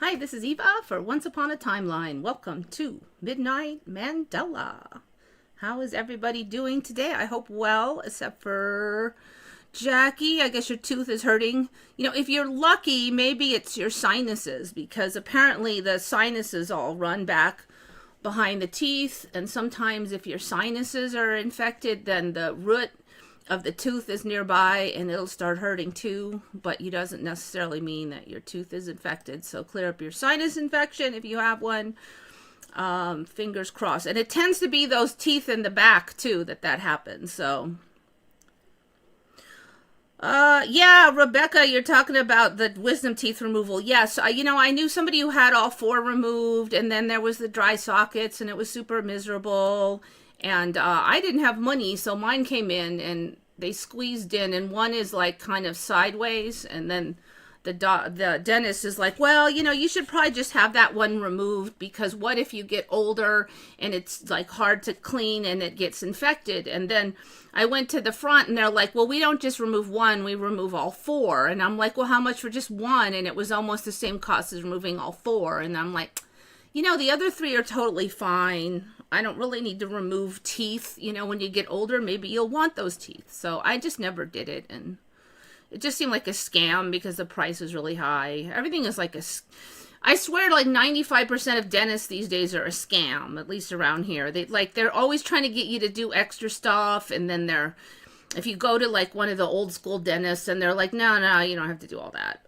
Hi, this is Eva for Once Upon a Timeline. Welcome to Midnight Mandela. How is everybody doing today? I hope well, except for Jackie. I guess your tooth is hurting. You know, if you're lucky, maybe it's your sinuses because apparently the sinuses all run back behind the teeth. And sometimes if your sinuses are infected, then the root of the tooth is nearby and it'll start hurting too, but it doesn't necessarily mean that your tooth is infected. So clear up your sinus infection if you have one. Fingers crossed. And it tends to be those teeth in the back too that happens. So yeah, Rebecca, you're talking about the wisdom teeth removal. Yes, I knew somebody who had all four removed, and then there was the dry sockets, and it was super miserable. And I didn't have money, so mine came in, and they squeezed in, and one is like kind of sideways, and then the dentist is like, well, you should probably just have that one removed because what if you get older and it's like hard to clean and it gets infected? And then I went to the front and they're like, well, we don't just remove one, we remove all four. And I'm like, well, how much for just one? And it was almost the same cost as removing all four. And I'm like, the other three are totally fine. I don't really need to remove teeth. When you get older, maybe you'll want those teeth. So I just never did it. And it just seemed like a scam because the price was really high. Everything is like I swear like 95% of dentists these days are a scam, at least around here. They're always trying to get you to do extra stuff. And then if you go to like one of the old school dentists and they're like, no, you don't have to do all that.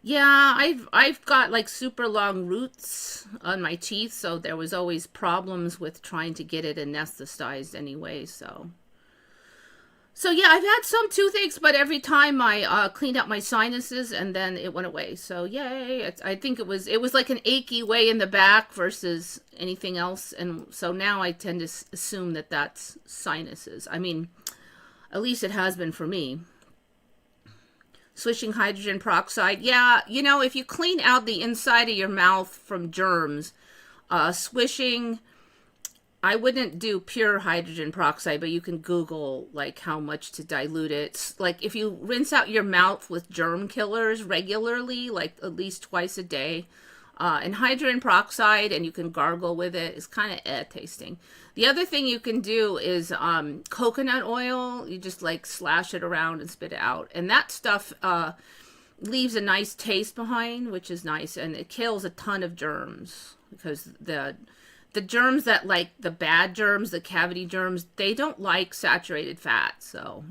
Yeah, I've got like super long roots on my teeth, so there was always problems with trying to get it anesthetized anyway. So yeah, I've had some toothaches, but every time I cleaned out my sinuses and then it went away. So yay! I think it was like an achy way in the back versus anything else, and so now I tend to assume that that's sinuses. I mean, at least it has been for me. Swishing hydrogen peroxide. Yeah, if you clean out the inside of your mouth from germs, swishing, I wouldn't do pure hydrogen peroxide, but you can Google like how much to dilute it. Like if you rinse out your mouth with germ killers regularly, like at least twice a day, and hydrogen peroxide, and you can gargle with it. It's kind of tasting. The other thing you can do is coconut oil. You just like slash it around and spit it out. And that stuff leaves a nice taste behind, which is nice. And it kills a ton of germs because the germs that like the bad germs, the cavity germs, they don't like saturated fat. So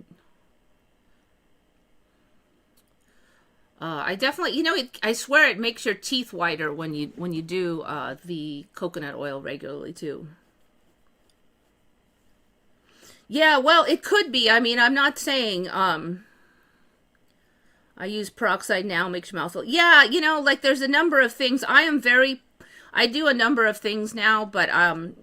I definitely, I swear it makes your teeth whiter when you do the coconut oil regularly too. Yeah, well, it could be. I mean, I'm not saying I use peroxide now, makes your mouth. Yeah, like there's a number of things. I do a number of things now, but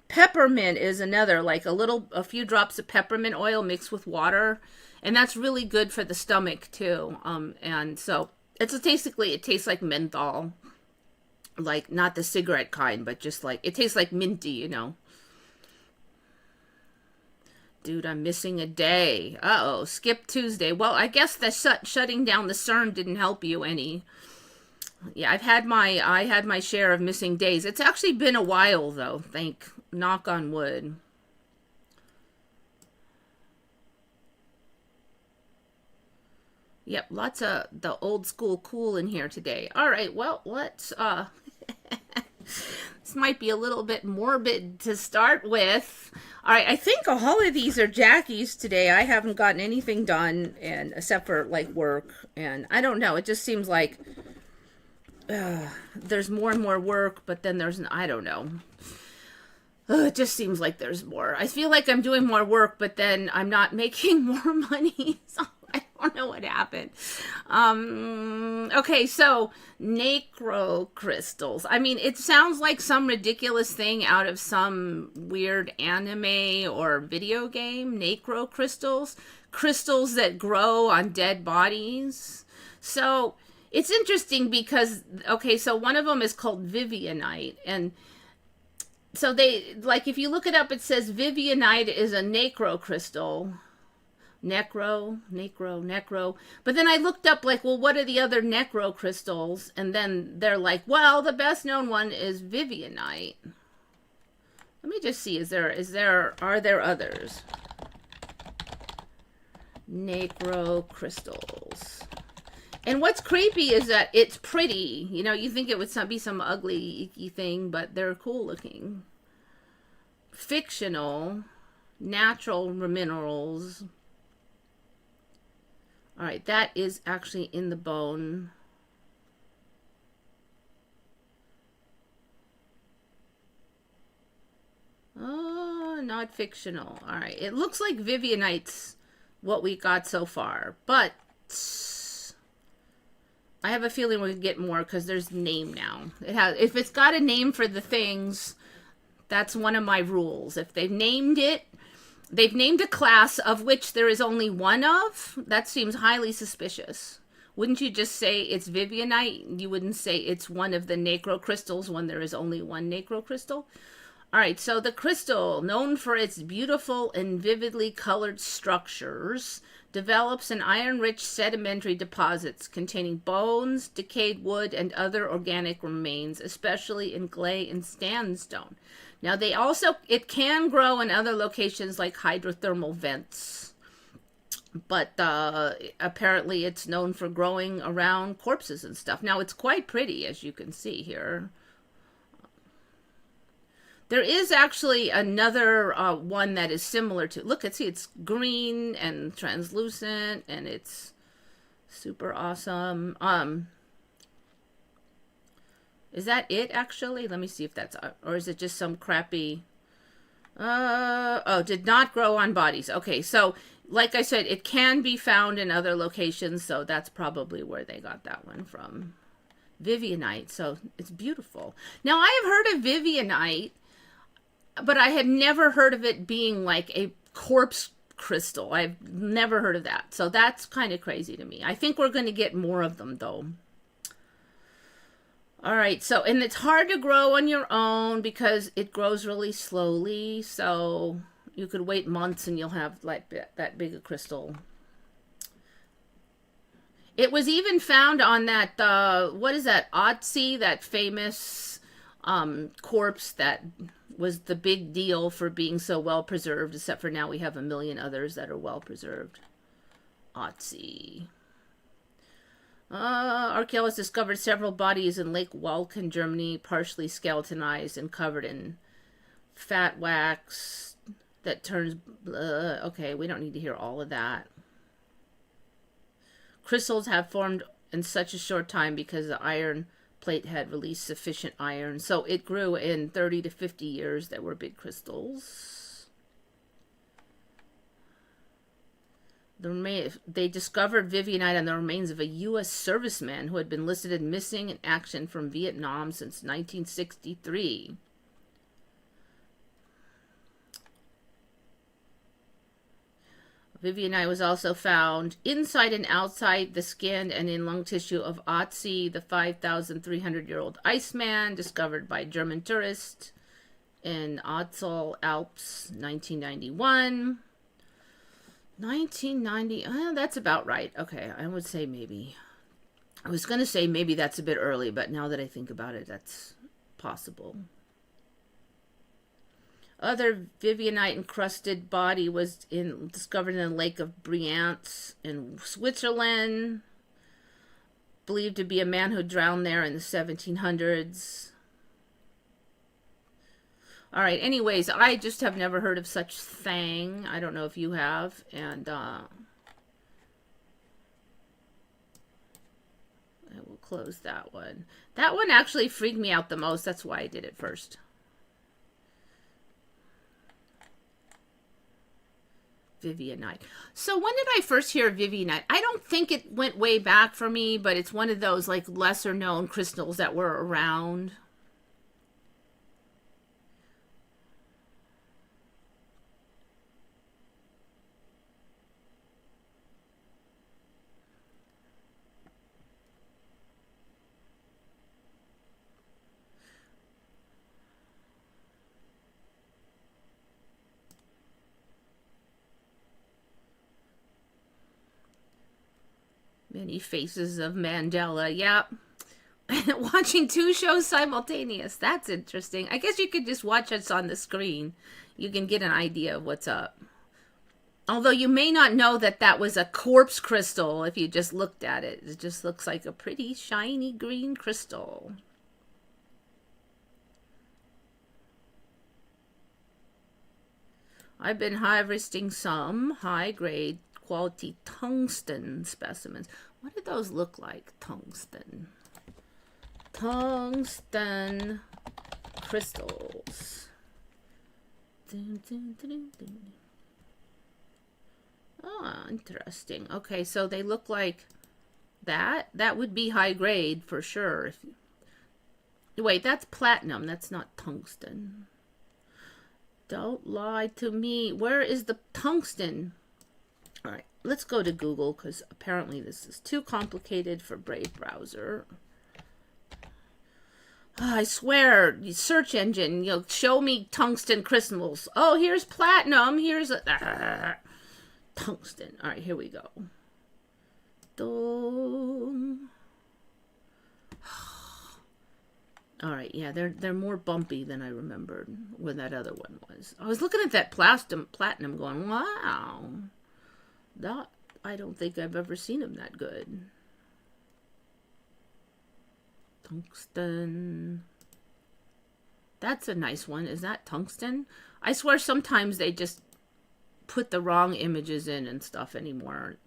peppermint is another, like a few drops of peppermint oil mixed with water, and that's really good for the stomach too. And so it tastes like menthol, like not the cigarette kind, but just like it tastes like minty. Dude, I'm missing a day. Uh-oh, skip Tuesday. Well, I guess the shutting down the CERN didn't help you any. Yeah, I had my share of missing days. It's actually been a while though, knock on wood. Yep, lots of the old school cool in here today. All right, well, let's this might be a little bit morbid to start with. All right, I think all of these are Jackie's today. I haven't gotten anything done, and except for like work, and I don't know. It just seems like there's more and more work, but then I don't know. It just seems like there's more. I feel like I'm doing more work, but then I'm not making more money. So I don't know what happened. Okay, so nacro crystals. I mean, it sounds like some ridiculous thing out of some weird anime or video game. Nacro crystals. Crystals that grow on dead bodies. So it's interesting because, okay, so one of them is called Vivianite, and So they, like, if you look it up, it says Vivianite is a necrocrystal. Necro. But then I looked up, like, well, what are the other necrocrystals? And then they're like, well, the best known one is Vivianite. Let me just see, are there others? Necrocrystals. And what's creepy is that it's pretty. You know, you think it would be some ugly, icky thing, but they're cool looking. Fictional, natural minerals. All right, that is actually in the bone. Oh, not fictional. All right, it looks like Vivianite's what we got so far, but I have a feeling we're gonna get more because there's name now. If it's got a name for the things, that's one of my rules. If they've named a class of which there is only one of, that seems highly suspicious. Wouldn't you just say it's Vivianite? You wouldn't say it's one of the necrocrystals when there is only one necrocrystal? All right, so the crystal, known for its beautiful and vividly colored structures, develops in iron-rich sedimentary deposits containing bones, decayed wood, and other organic remains, especially in clay and sandstone. Now, it can grow in other locations like hydrothermal vents, but apparently it's known for growing around corpses and stuff. Now, it's quite pretty, as you can see here. There is actually another one that is similar to, look, it's green and translucent, and it's super awesome. Is that it, actually? Let me see if that's, or is it just some crappy, did not grow on bodies. Okay, so, like I said, it can be found in other locations, so that's probably where they got that one from. Vivianite, so it's beautiful. Now, I have heard of Vivianite, but I had never heard of it being like a corpse crystal. I've never heard of that. So that's kind of crazy to me. I think we're going to get more of them, though. All right, so, and it's hard to grow on your own because it grows really slowly. So you could wait months and you'll have like that big a crystal. It was even found on that, what is that, Otzi, that famous corpse that was the big deal for being so well preserved, except for now we have a million others that are well preserved. Otzi. Archaeologists discovered several bodies in Lake Walken, Germany, partially skeletonized and covered in fat wax that turns... okay, we don't need to hear all of that. Crystals have formed in such a short time because the iron plate had released sufficient iron. So it grew in 30 to 50 years. There were big crystals. They discovered Vivianite on the remains of a U.S. serviceman who had been listed as missing in action from Vietnam since 1963. Vivianite was also found inside and outside the skin and in lung tissue of Otzi, the 5,300-year-old Iceman, discovered by German tourists in Otzal Alps, 1991. 1990, that's about right. Okay, I would say maybe. I was going to say maybe that's a bit early, but now that I think about it, that's possible. Other Vivianite-encrusted body was discovered in the Lake of Brianz in Switzerland. Believed to be a man who drowned there in the 1700s. All right, anyways, I just have never heard of such thing. I don't know if you have. And I will close that one. That one actually freaked me out the most. That's why I did it first. Vivianite. So when did I first hear of Vivianite? I don't think it went way back for me, but it's one of those like lesser known crystals that were around. Many faces of Mandela. Yep. Watching two shows simultaneous. That's interesting. I guess you could just watch us on the screen. You can get an idea of what's up. Although you may not know that that was a quartz crystal if you just looked at it. It just looks like a pretty shiny green crystal. I've been harvesting some high-grade quality tungsten specimens. What do those look like? Tungsten crystals. Oh, interesting. Okay, so they look like that. That would be high grade for sure. Wait, that's platinum. That's not tungsten. Don't lie to me. Where is the tungsten? All right, let's go to Google because apparently this is too complicated for Brave browser. Oh, I swear, search engine, show me tungsten crystals. Oh, here's platinum. Here's a tungsten. All right, here we go. All right, yeah, they're more bumpy than I remembered when that other one was. I was looking at that platinum going, wow. That, I don't think I've ever seen them that good. Tungsten. That's a nice one. Is that tungsten? I swear sometimes they just put the wrong images in and stuff anymore.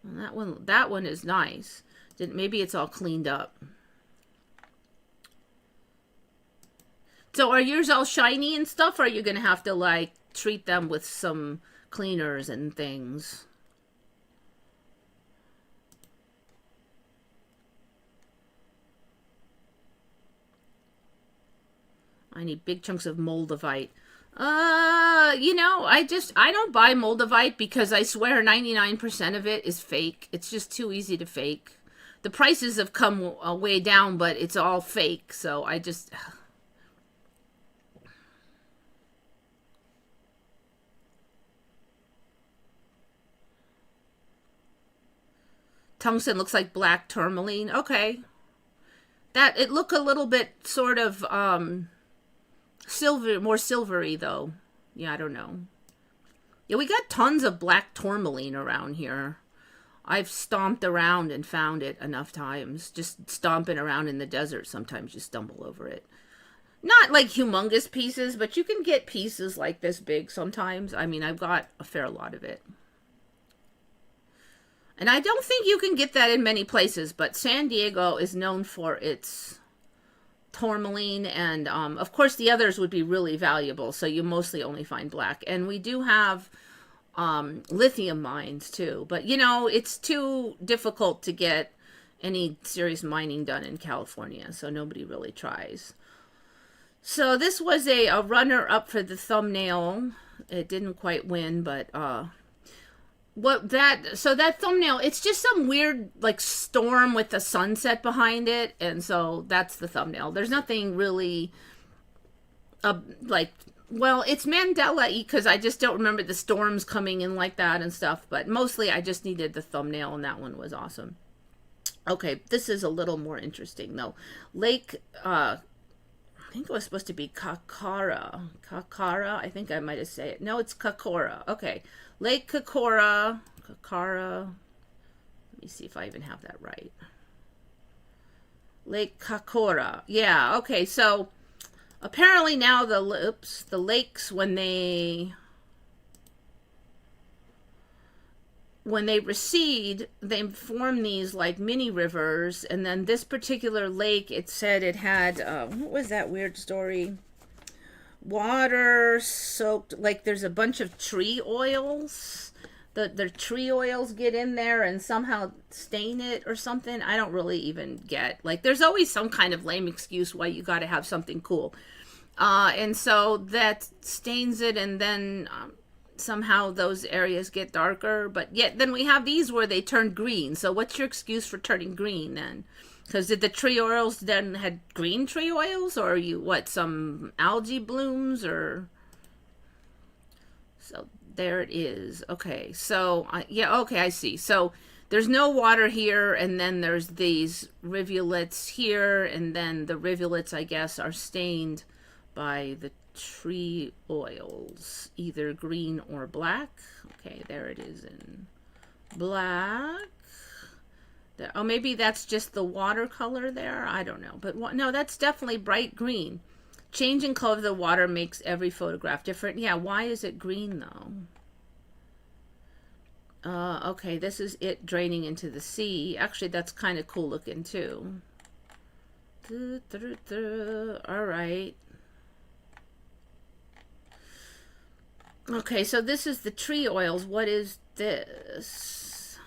Well, that one is nice. Maybe it's all cleaned up. So are yours all shiny and stuff, or are you going to have to, like, treat them with some cleaners and things? I need big chunks of moldavite. I don't buy moldavite because I swear 99% of it is fake. It's just too easy to fake. The prices have come way down, but it's all fake, so I just... Tungsten looks like black tourmaline. Okay. It look a little bit sort of silver, more silvery though. Yeah, I don't know. Yeah, we got tons of black tourmaline around here. I've stomped around and found it enough times. Just stomping around in the desert, sometimes you stumble over it. Not like humongous pieces, but you can get pieces like this big sometimes. I mean, I've got a fair lot of it. And I don't think you can get that in many places, but San Diego is known for its tourmaline, and of course the others would be really valuable, so you mostly only find black. And we do have lithium mines too, but it's too difficult to get any serious mining done in California, so nobody really tries. So this was a runner-up for the thumbnail. It didn't quite win, but that thumbnail, it's just some weird like storm with the sunset behind it, and so that's the thumbnail. There's nothing really well, it's Mandela-y because I just don't remember the storms coming in like that and stuff, but mostly I just needed the thumbnail, and that one was awesome. Okay, this is a little more interesting though. Lake I think it was supposed to be Kakara. I think I might have said it. No, it's Kakora. Okay. Lake Kakara. Let me see if I even have that right. Lake Kakora. Yeah, okay. So apparently now the lakes, when they recede, they form these like mini rivers. And then this particular lake, it said it had, what was that weird story? Water soaked, like there's a bunch of tree oils. The tree oils get in there and somehow stain it or something. I don't really even get. Like there's always some kind of lame excuse why you got to have something cool. And so that stains it, and then somehow those areas get darker. But yet then we have these where they turn green. So what's your excuse for turning green then? Because did the tree oils then had green tree oils, or are you some algae blooms, or? So there it is. Okay, so yeah, okay, I see. So there's no water here, and then there's these rivulets here, and then the rivulets, I guess, are stained by the tree oils, either green or black. Okay, there it is in black. There, oh, maybe that's just the watercolor there. I don't know, but no, that's definitely bright green. Changing color of the water makes every photograph different. Yeah, why is it green though? Okay, this is it draining into the sea. Actually, that's kind of cool looking too. All right. Okay, so this is the tree oils. What is this?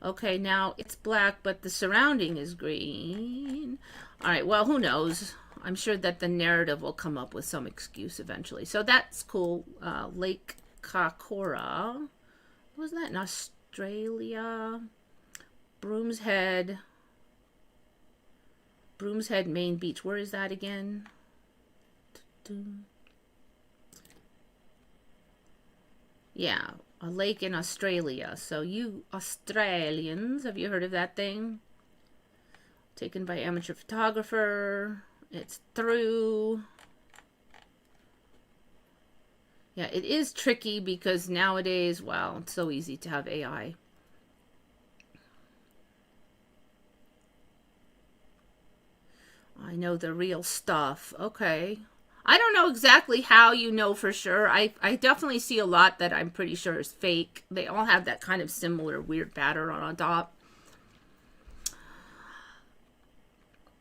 Okay, now it's black, but the surrounding is green. All right, well, who knows? I'm sure that the narrative will come up with some excuse eventually. So that's cool. Lake Kakora. Was that in Australia? Brooms Head, Main Beach. Where is that again? Yeah, a lake in Australia. So you Australians, have you heard of that thing? Taken by amateur photographer. It's through. Yeah, it is tricky because nowadays, well, it's so easy to have AI. I know the real stuff. Okay. I don't know exactly how you know for sure. I definitely see a lot that I'm pretty sure is fake. They all have that kind of similar weird pattern on top.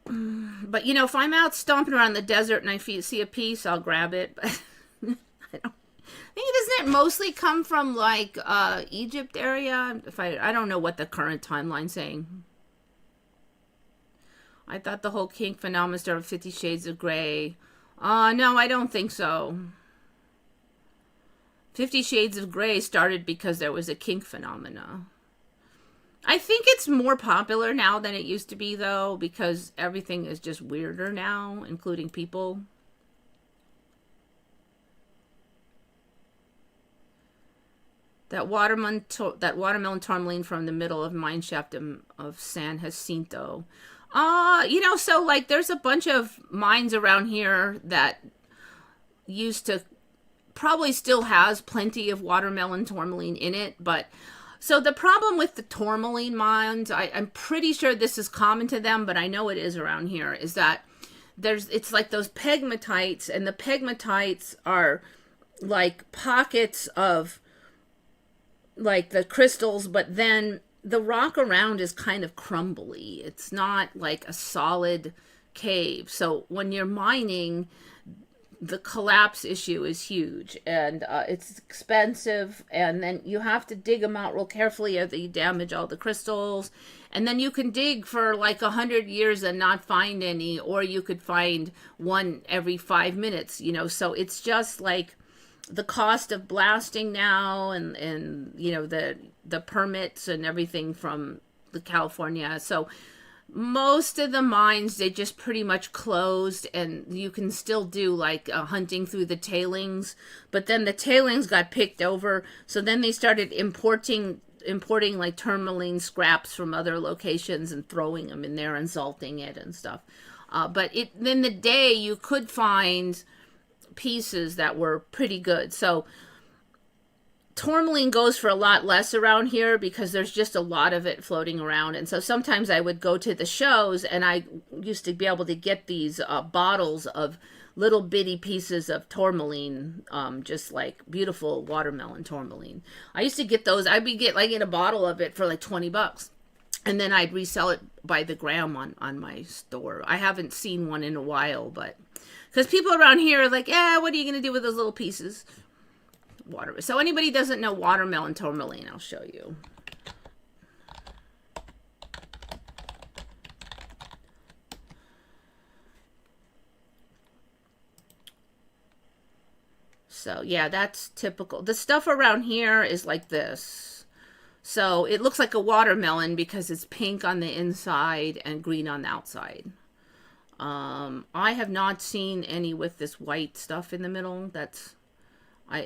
But, you know, if I'm out stomping around the desert and I see a piece, I'll grab it. But I don't. I think doesn't it mostly come from like Egypt area? If I don't know what the current timeline's saying. I thought the whole kink phenomenon started with 50 Shades of Grey. No, I don't think so. 50 Shades of Grey started because there was a kink phenomena. I think it's more popular now than it used to be, though, because everything is just weirder now, including people. That watermelon tourmaline from the middle of mineshaft of San Jacinto. You know, so like there's a bunch of mines around here that used to, probably still has plenty of watermelon tourmaline in it, but so the problem with the tourmaline mines, I'm pretty sure this is common to them, but I know it is around here, is that it's like those pegmatites, and the pegmatites are like pockets of like the crystals, but then the rock around is kind of crumbly. It's not like a solid cave. So when you're mining, the collapse issue is huge, and it's expensive, and then you have to dig them out real carefully or you damage all the crystals. And then you can dig for like 100 years and not find any, or you could find one every 5 minutes, you know. So it's just like the cost of blasting now, and you know, the permits and everything from the California. So most of the mines, they just pretty much closed, and you can still do like hunting through the tailings, but then the tailings got picked over, so then they started importing like tourmaline scraps from other locations and throwing them in there and salting it and stuff. But in the day, you could find pieces that were pretty good. So tourmaline goes for a lot less around here because there's just a lot of it floating around. And so sometimes I would go to the shows, and I used to be able to get these bottles of little bitty pieces of tourmaline, just like beautiful watermelon tourmaline. I used to get those. I'd get a bottle of it for like $20, and then I'd resell it by the gram on my store. I haven't seen one in a while, but because people around here are like, yeah, what are you going to do with those little pieces? Water. So anybody doesn't know watermelon tourmaline, I'll show you. So yeah, that's typical. The stuff around here is like this. So it looks like a watermelon because it's pink on the inside and green on the outside. I have not seen any with this white stuff in the middle.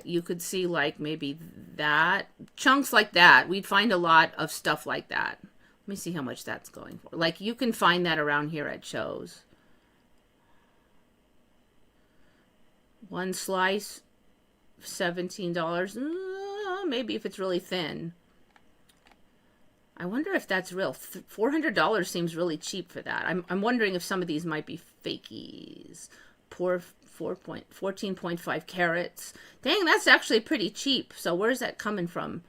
You could see like maybe that chunks like that. We'd find a lot of stuff like that. Let me see how much that's going for. Like you can find that around here at shows. One slice, $17. Maybe if it's really thin. I wonder if that's real. $400 seems really cheap for that. I'm wondering if some of these might be fakies. Poor 14.5 carats. Dang, that's actually pretty cheap. So where's that coming from?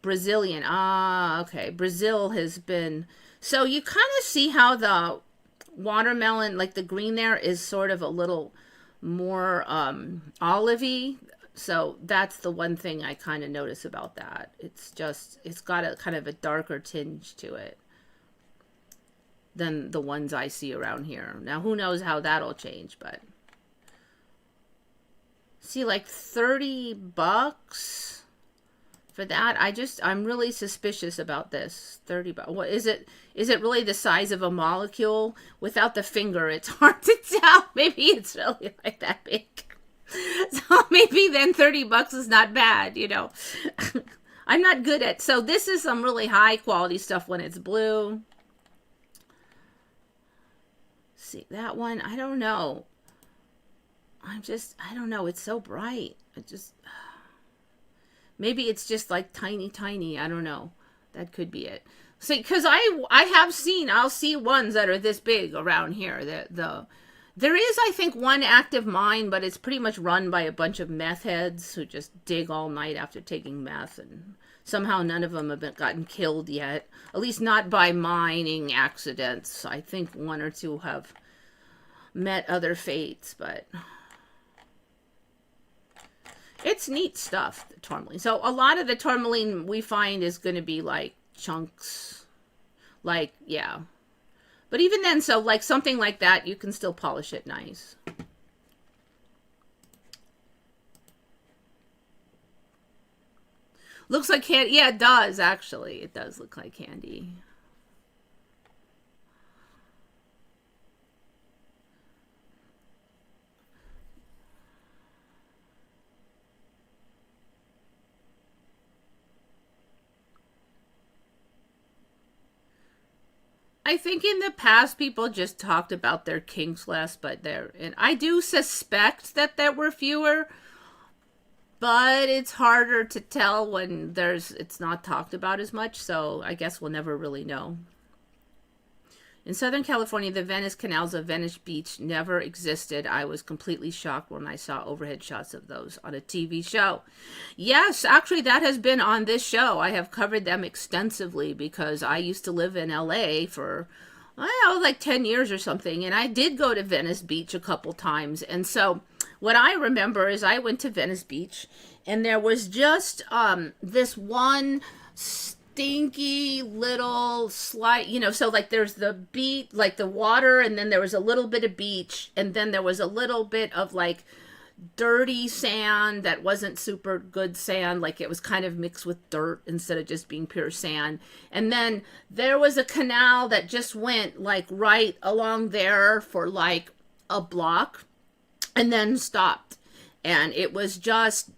Brazilian. Ah, okay. Brazil has been... So you kind of see how the watermelon, like the green there, is sort of a little more olivey. So that's the one thing I kind of notice about that. It's got a kind of a darker tinge to it than the ones I see around here. Now, who knows how that'll change, but... See, like $30 for that. I'm really suspicious about this. $30. What is it? Is it really the size of a molecule? Without the finger, it's hard to tell. Maybe it's really like that big. So maybe then $30 is not bad, you know. I'm not good at... So this is some really high quality stuff when it's blue. See, that one, I don't know. I don't know. It's so bright. Maybe it's just like tiny. I don't know. That could be it. See, because I'll see ones that are this big around here. There is, I think, one active mine, but it's pretty much run by a bunch of meth heads who just dig all night after taking meth, and somehow none of them have gotten killed yet. At least not by mining accidents. I think one or two have met other fates, but it's neat stuff, the tourmaline. So a lot of the tourmaline we find is going to be like chunks, like, yeah. But even then, so like something like that, you can still polish it nice. Looks like candy. Yeah, it does, actually. It does look like candy. I think in the past people just talked about their kinks less, and I do suspect that there were fewer, but it's harder to tell when it's not talked about as much, so I guess we'll never really know. In Southern California, the Venice canals of Venice Beach never existed. I was completely shocked when I saw overhead shots of those on a TV show. Yes, actually, that has been on this show. I have covered them extensively because I used to live in LA for, like 10 years or something, and I did go to Venice Beach a couple times. And so what I remember is I went to Venice Beach, and there was just this one stinky little slide, so like there's the beach, like the water, and then there was a little bit of beach, and then there was a little bit of like dirty sand that wasn't super good sand, like it was kind of mixed with dirt instead of just being pure sand. And then there was a canal that just went like right along there for like a block and then stopped, and it was just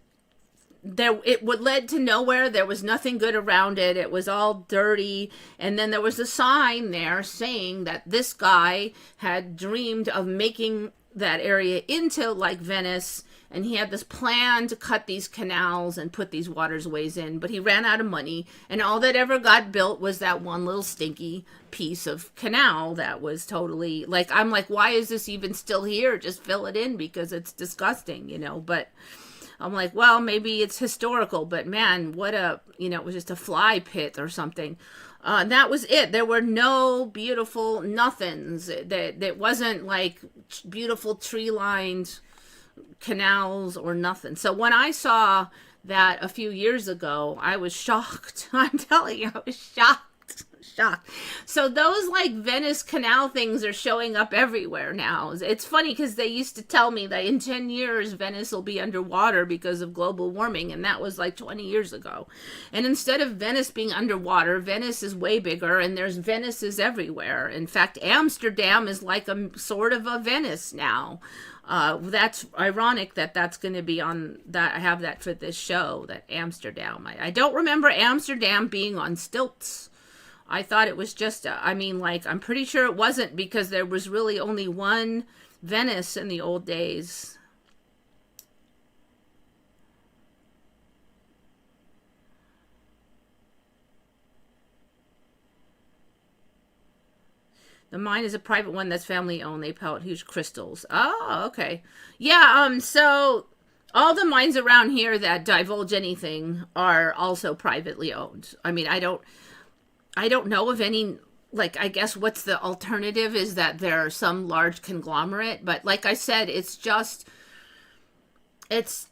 it would led to nowhere. There was nothing good around it. It was all dirty. And then there was a sign there saying that this guy had dreamed of making that area into like Venice, and he had this plan to cut these canals and put these waterways in, but he ran out of money, and all that ever got built was that one little stinky piece of canal that was totally like, I'm like, why is this even still here? Just fill it in because it's disgusting, but I'm like, well, maybe it's historical, but man, it was just a fly pit or something. That was it. There were no beautiful nothings. That wasn't like beautiful tree-lined canals or nothing. So when I saw that a few years ago, I was shocked. I'm telling you, I was shocked. Shocked. So those like Venice Canal things are showing up everywhere now. It's funny because they used to tell me that in 10 years Venice will be underwater because of global warming, and that was like 20 years ago. And instead of Venice being underwater, Venice is way bigger, and there's Venices everywhere. In fact, Amsterdam is like a sort of a Venice now. That's ironic that that's going to be on that. I have that for this show, that Amsterdam. I don't remember Amsterdam being on stilts. I thought it was just, I mean, like, I'm pretty sure it wasn't, because there was really only one Venice in the old days. The mine is a private one that's family owned. They pellet huge crystals. Oh, okay. Yeah, so all the mines around here that divulge anything are also privately owned. I mean, I don't know of any, like, I guess what's the alternative is that there are some large conglomerate, but like I said, it's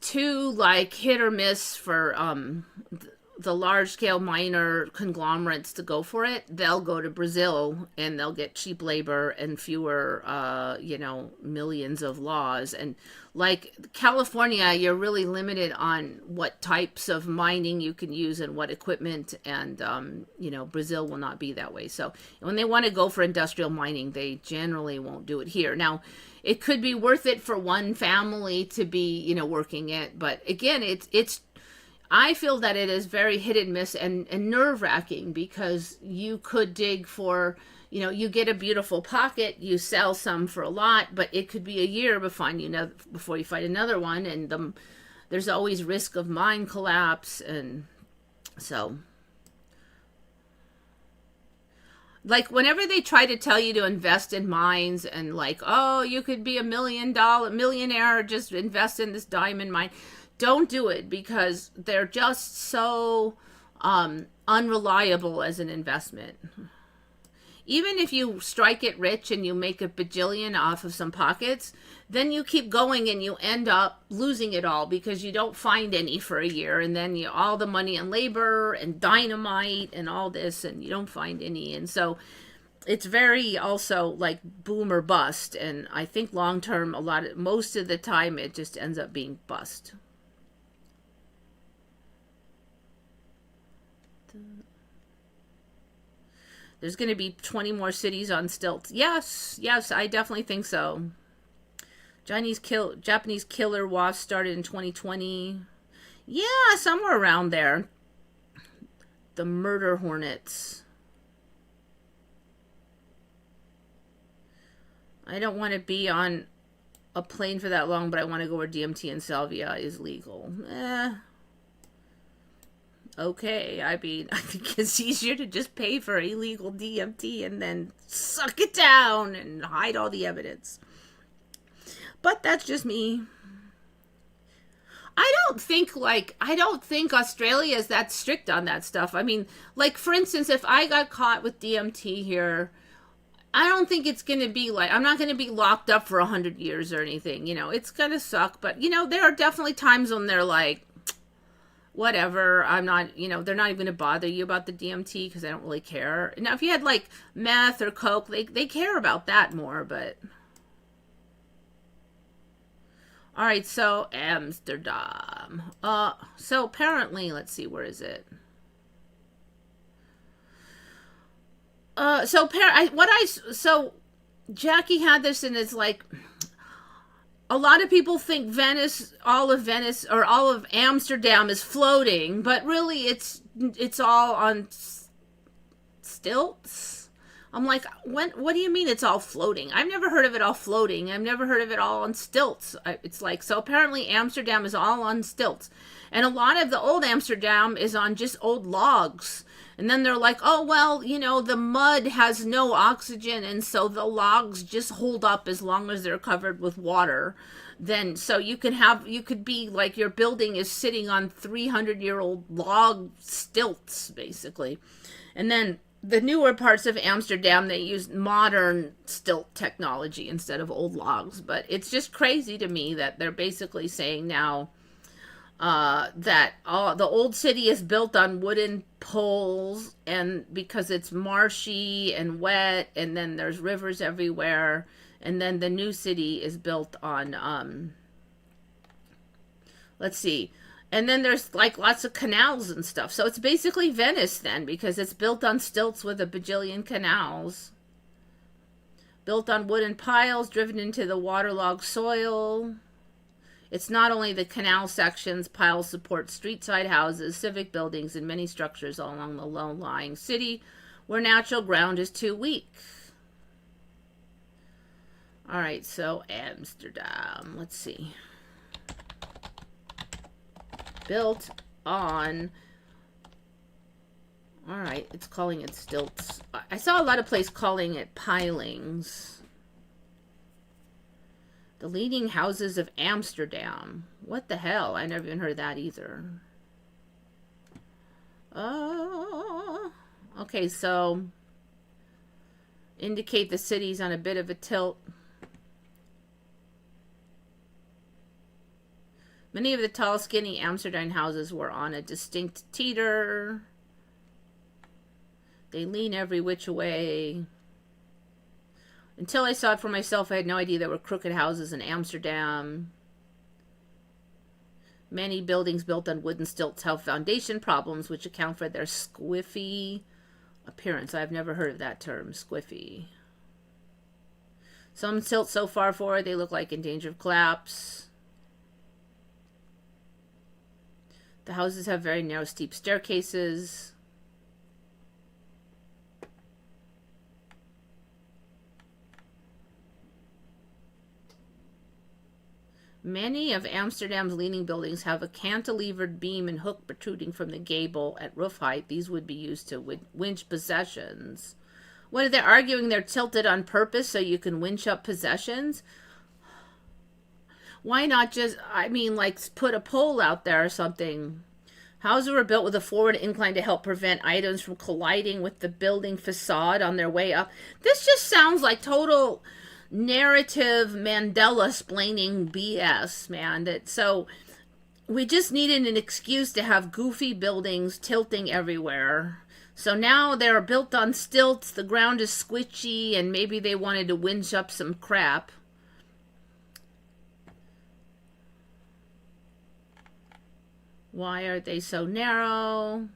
too like hit or miss for the large scale miner conglomerates to go for it. They'll go to Brazil and they'll get cheap labor and fewer millions of laws. And like California, you're really limited on what types of mining you can use and what equipment, and Brazil will not be that way. So when they want to go for industrial mining, they generally won't do it here. Now, it could be worth it for one family to be working it, but again, it's I feel that it is very hit and miss and nerve-wracking, because you could dig for, you get a beautiful pocket, you sell some for a lot, but it could be a year before you find another one, and there's always risk of mine collapse. And so, like, whenever they try to tell you to invest in mines and like, oh, you could be $1 million millionaire, just invest in this diamond mine. Don't do it, because they're just so unreliable as an investment. Even if you strike it rich and you make a bajillion off of some pockets, then you keep going and you end up losing it all because you don't find any for a year, and then all the money and labor and dynamite and all this, and you don't find any. And so it's very also like boom or bust. And I think long term, most of the time, it just ends up being bust. There's going to be 20 more cities on stilts. Yes, I definitely think so. Japanese killer wasp started in 2020. Yeah, somewhere around there. The murder hornets. I don't want to be on a plane for that long, but I want to go where DMT and salvia is legal. Okay, I mean, I think it's easier to just pay for illegal DMT and then suck it down and hide all the evidence. But that's just me. I don't think Australia is that strict on that stuff. I mean, like, for instance, if I got caught with DMT here, I don't think it's going to be like, I'm not going to be locked up for 100 years or anything. It's going to suck. But, there are definitely times when they're like, whatever, I'm not, they're not even going to bother you about the DMT because they don't really care. Now, if you had like meth or coke, they care about that more, but. All right, so Amsterdam. So apparently, let's see, where is it? So Jackie had this, and it's like, a lot of people think all of Venice or all of Amsterdam is floating, but really it's all on stilts. I'm like, what do you mean it's all floating? I've never heard of it all floating. I've never heard of it all on stilts. It's like, so apparently Amsterdam is all on stilts. And a lot of the old Amsterdam is on just old logs. And then they're like, oh, well, the mud has no oxygen, and so the logs just hold up as long as they're covered with water. Then, so you could be like, your building is sitting on 300-year-old log stilts, basically. And then the newer parts of Amsterdam, they use modern stilt technology instead of old logs. But it's just crazy to me that they're basically saying now, that all the old city is built on wooden poles, and because it's marshy and wet, and then there's rivers everywhere, and then the new city is built on let's see, and then there's like lots of canals and stuff. So it's basically Venice then, because it's built on stilts with a bajillion canals, built on wooden piles driven into the waterlogged soil. It's not only the canal sections, piles support street-side houses, civic buildings, and many structures all along the low-lying city where natural ground is too weak. All right, so Amsterdam, let's see. Built on, all right, it's calling it stilts. I saw a lot of places calling it pilings. The leading houses of Amsterdam. What the hell? I never even heard that either. Okay, so indicate the city's on a bit of a tilt. Many of the tall, skinny Amsterdam houses were on a distinct teeter. They lean every which way. Until I saw it for myself, I had no idea there were crooked houses in Amsterdam. Many buildings built on wooden stilts have foundation problems, which account for their squiffy appearance. I've never heard of that term, squiffy. Some tilt so far forward they look like in danger of collapse. The houses have very narrow, steep staircases. Many of Amsterdam's leaning buildings have a cantilevered beam and hook protruding from the gable at roof height. These would be used to winch possessions. What are they arguing? They're tilted on purpose so you can winch up possessions? Why not just, I mean, like, put a pole out there or something? Houses were built with a forward incline to help prevent items from colliding with the building facade on their way up. This just sounds like total narrative Mandela splaining BS, man. So we just needed an excuse to have goofy buildings tilting everywhere. So now they're built on stilts, the ground is squishy, and maybe they wanted to winch up some crap. Why are they so narrow?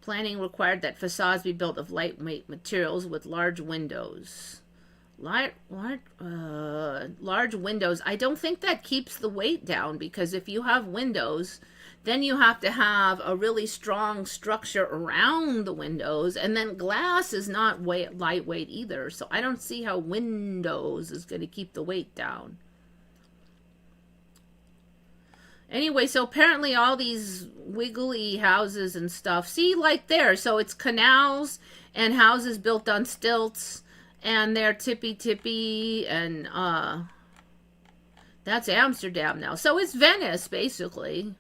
Planning required that facades be built of lightweight materials with large windows. Large windows. I don't think that keeps the weight down, because if you have windows, then you have to have a really strong structure around the windows, and then glass is not lightweight either. So I don't see how windows is going to keep the weight down. Anyway, so apparently all these wiggly houses and stuff, see, like there, so it's canals and houses built on stilts, and they're tippy-tippy, and that's Amsterdam now. So it's Venice, basically.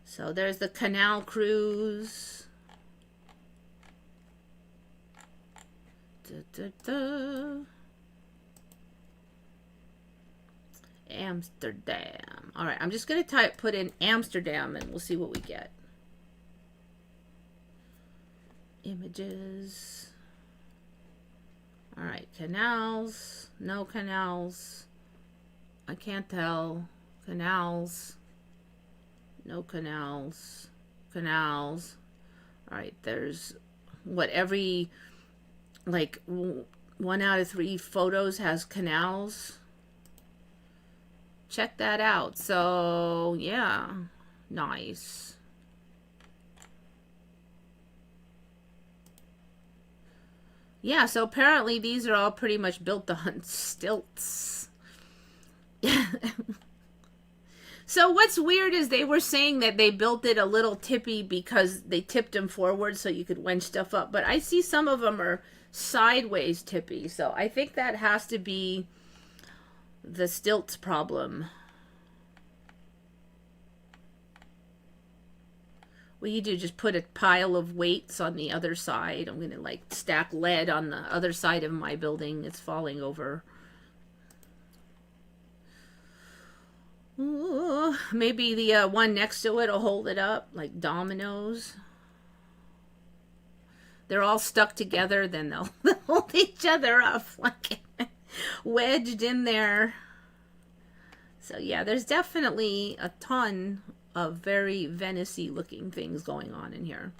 So there's the canal cruise. Amsterdam. All right, I'm just going to put in Amsterdam, and we'll see what we get. Images. All right, canals. No canals. I can't tell. Canals. No canals. Canals. All right, there's what, every, like, 1 out of 3 photos has canals. Check that out. So, yeah, nice. Yeah, so apparently these are all pretty much built on stilts. So what's weird is they were saying that they built it a little tippy because they tipped them forward so you could winch stuff up. But I see some of them are sideways tippy. So I think that has to be the stilts problem. What you do, just put a pile of weights on the other side. I'm going to like stack lead on the other side of my building. It's falling over. Ooh, maybe the one next to it will hold it up like dominoes. They're all stuck together, then they'll hold each other up like wedged in there. So yeah, there's definitely a ton of very Venice-y looking things going on in here.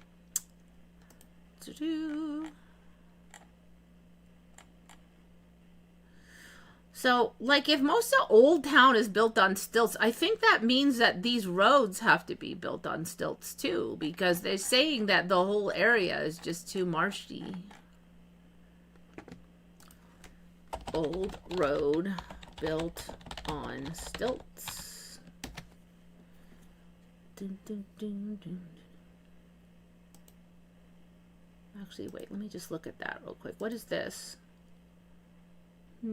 So, like, if most of Old Town is built on stilts, I think that means that these roads have to be built on stilts too, because they're saying that the whole area is just too marshy. Old road built on stilts. Dun, dun, dun, dun. Actually, wait, let me just look at that real quick. What is this? All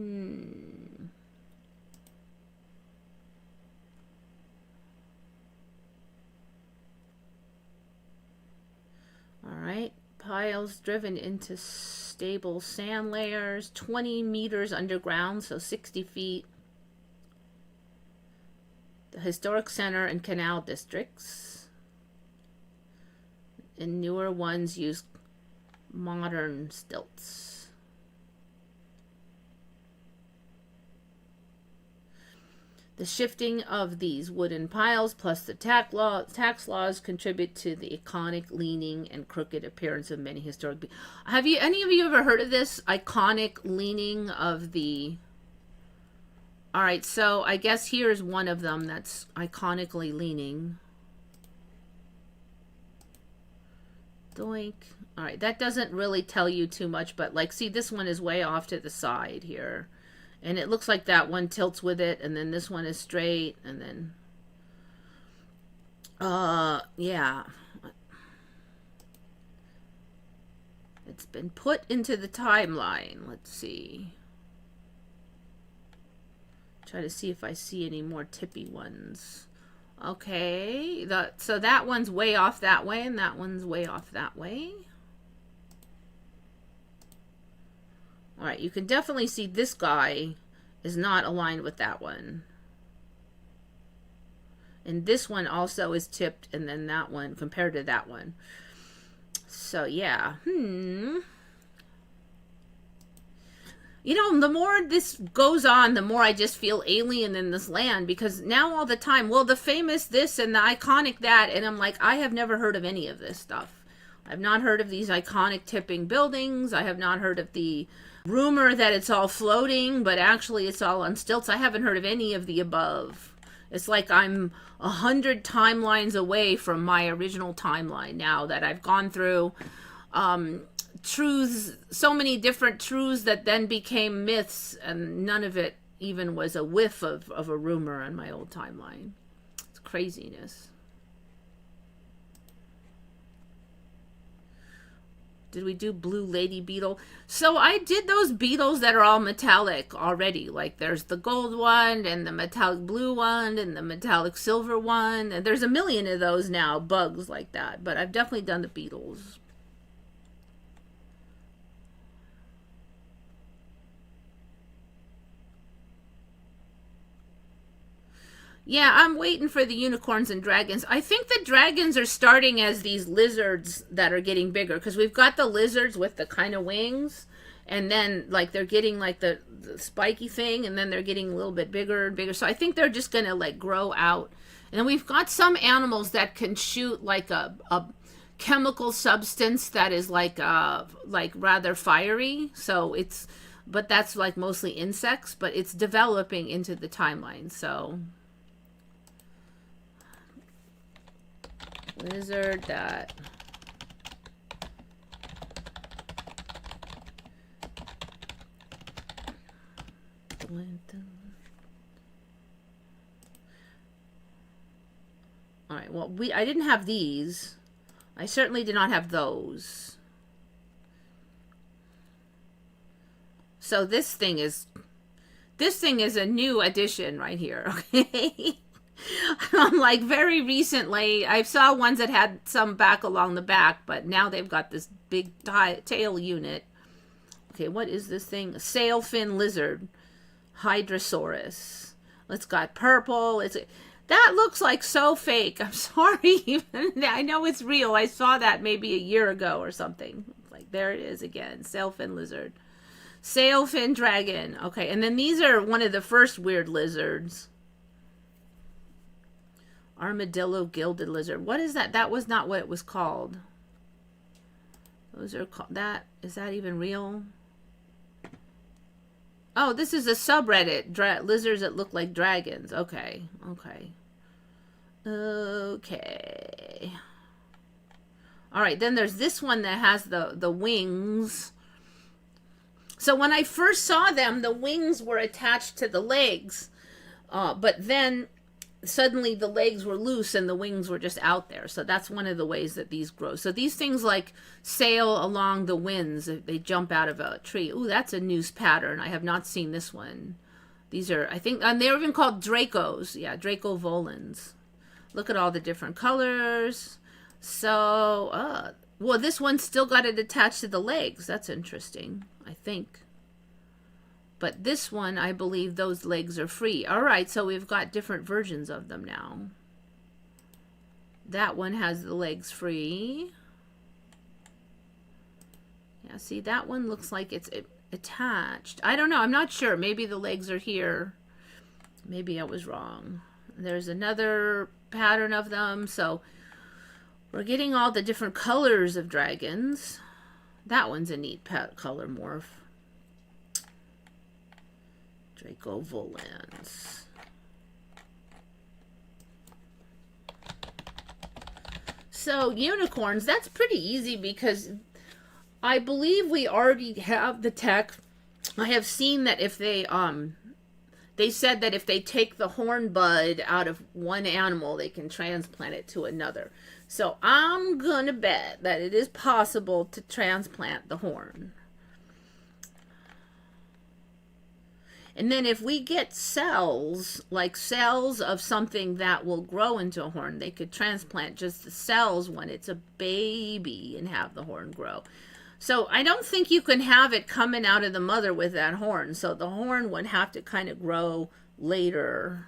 right, piles driven into stable sand layers, 20 meters underground, so 60 feet. The historic center and canal districts. And newer ones use modern stilts. The shifting of these wooden piles plus the tax laws contribute to the iconic leaning and crooked appearance of many historic. Have you any of you ever heard of this iconic leaning of the? All right, so I guess here's one of them that's iconically leaning. Doink. All right, that doesn't really tell you too much, but like, see, this one is way off to the side here. And it looks like that one tilts with it, and then this one is straight, and then, yeah. It's been put into the timeline. Let's see. Try to see if I see any more tippy ones. Okay, so that one's way off that way, and that one's way off that way. All right, you can definitely see this guy is not aligned with that one. And this one also is tipped, and then that one compared to that one. So, yeah. You know, the more this goes on, the more I just feel alien in this land, because now all the time, well, the famous this and the iconic that, and I'm like, I have never heard of any of this stuff. I've not heard of these iconic tipping buildings. I have not heard of the rumor that it's all floating, but actually it's all on stilts. I haven't heard of any of the above. It's like I'm 100 timelines away from my original timeline now that I've gone through truths, so many different truths that then became myths, and none of it even was a whiff of a rumor on my old timeline. It's craziness. Did we do blue lady beetle? So I did those beetles that are all metallic already. Like there's the gold one and the metallic blue one and the metallic silver one. And there's a million of those now, bugs like that. But I've definitely done the beetles. Yeah, I'm waiting for the unicorns and dragons. I think the dragons are starting as these lizards that are getting bigger, because we've got the lizards with the kind of wings, and then like they're getting like the spiky thing, and then they're getting a little bit bigger and bigger. So I think they're just going to like grow out. And then we've got some animals that can shoot like a chemical substance that is like rather fiery. So it's, but that's like mostly insects, but it's developing into the timeline. So lizard that all right, well, I didn't have these. I certainly did not have those. So this thing is a new addition right here, okay? Like very recently, I saw ones that had some back along the back, but now they've got this big tail unit. Okay, what is this thing? A sail fin lizard, Hydrosaurus. It's got purple. That looks like so fake. I'm sorry. I know it's real. I saw that maybe a year ago or something. Like, there it is again. Sailfin lizard. Sailfin dragon. Okay, and then these are one of the first weird lizards. Armadillo gilded lizard. What is that? That was not what it was called. Those are called that. Is that even real? Oh, this is a subreddit. Lizards that look like dragons. Okay. Okay. Okay. All right. Then there's this one that has the wings. So when I first saw them, the wings were attached to the legs. But then suddenly the legs were loose and the wings were just out there. So that's one of the ways that these grow. So these things like sail along the winds. They jump out of a tree. Ooh, that's a noose pattern. I have not seen this one. These are, I think, and they're even called Dracos. Yeah, Draco volans. Look at all the different colors. So, well, this one's still got it attached to the legs. That's interesting, I think. But this one, I believe those legs are free. All right, so we've got different versions of them now. That one has the legs free. Yeah, see, that one looks like it's attached. I don't know. I'm not sure. Maybe the legs are here. Maybe I was wrong. There's another pattern of them. So we're getting all the different colors of dragons. That one's a neat color morph. Draco volans. So unicorns, that's pretty easy because I believe we already have the tech. I have seen that if they said that if they take the horn bud out of one animal, they can transplant it to another. So I'm gonna bet that it is possible to transplant the horn. And then if we get cells, like cells of something that will grow into a horn, they could transplant just the cells when it's a baby and have the horn grow. So I don't think you can have it coming out of the mother with that horn. So the horn would have to kind of grow later.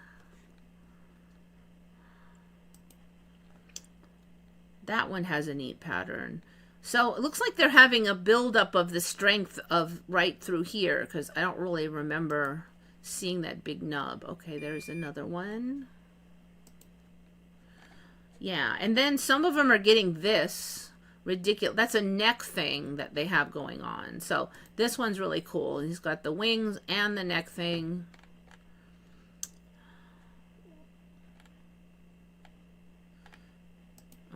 That one has a neat pattern. So it looks like they're having a buildup of the strength of right through here because I don't really remember seeing that big nub. Okay, there's another one. Yeah, and then some of them are getting this ridiculous. That's a neck thing that they have going on. So this one's really cool. He's got the wings and the neck thing.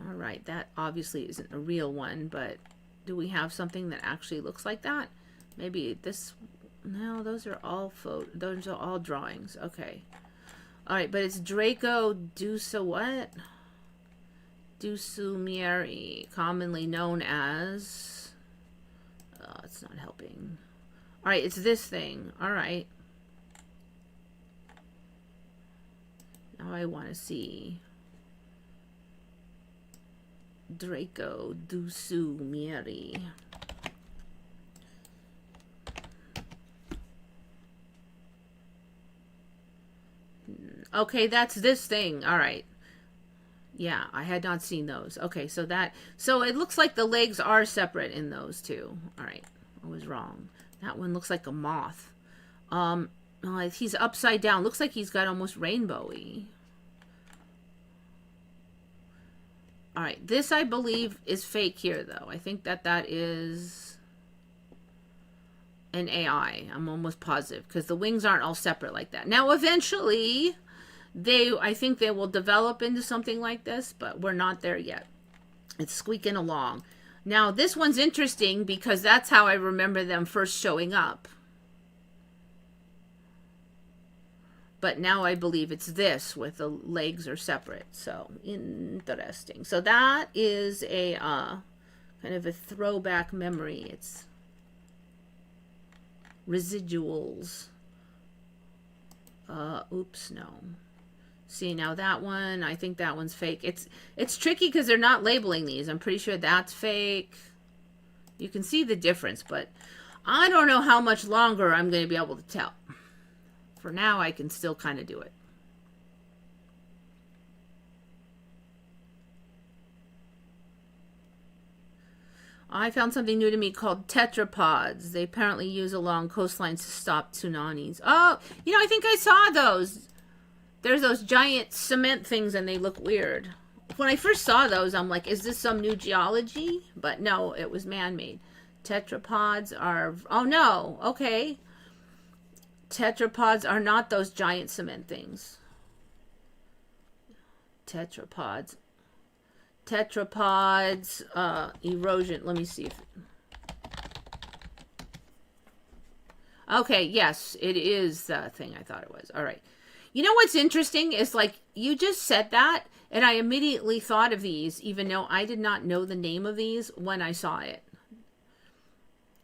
All right, that obviously isn't a real one, but do we have something that actually looks like that? Maybe this, no, those are all drawings. Okay. All right, but it's Draco Dusa what? Dusumieri, commonly known as, oh, it's not helping. All right, it's this thing. All right. Now I want to see. Draco Dusumieri. Okay, that's this thing. All right. Yeah, I had not seen those. Okay, so it looks like the legs are separate in those two. All right, I was wrong. That one looks like a moth. He's upside down. Looks like he's got almost rainbowy. All right, this I believe is fake here, though. I think that is an AI. I'm almost positive because the wings aren't all separate like that. Now, eventually, I think they will develop into something like this, but we're not there yet. It's squeaking along. Now, this one's interesting because that's how I remember them first showing up. But now I believe it's this with the legs are separate. So interesting. So that is a kind of a throwback memory. It's residuals. Oops, no. See, now that one, I think that one's fake. It's tricky because they're not labeling these. I'm pretty sure that's fake. You can see the difference, but I don't know how much longer I'm going to be able to tell. For now, I can still kind of do it. I found something new to me called tetrapods. They apparently use along coastlines to stop tsunamis. Oh, you know, I think I saw those. There's those giant cement things and they look weird. When I first saw those, I'm like, is this some new geology? But no, it was man-made. Tetrapods are... Oh, no. Okay. Tetrapods are not those giant cement things. Tetrapods. Tetrapods, erosion. Let me see if... Okay, yes, it is the thing I thought it was. All right. You know what's interesting is, like, you just said that, and I immediately thought of these, even though I did not know the name of these when I saw it.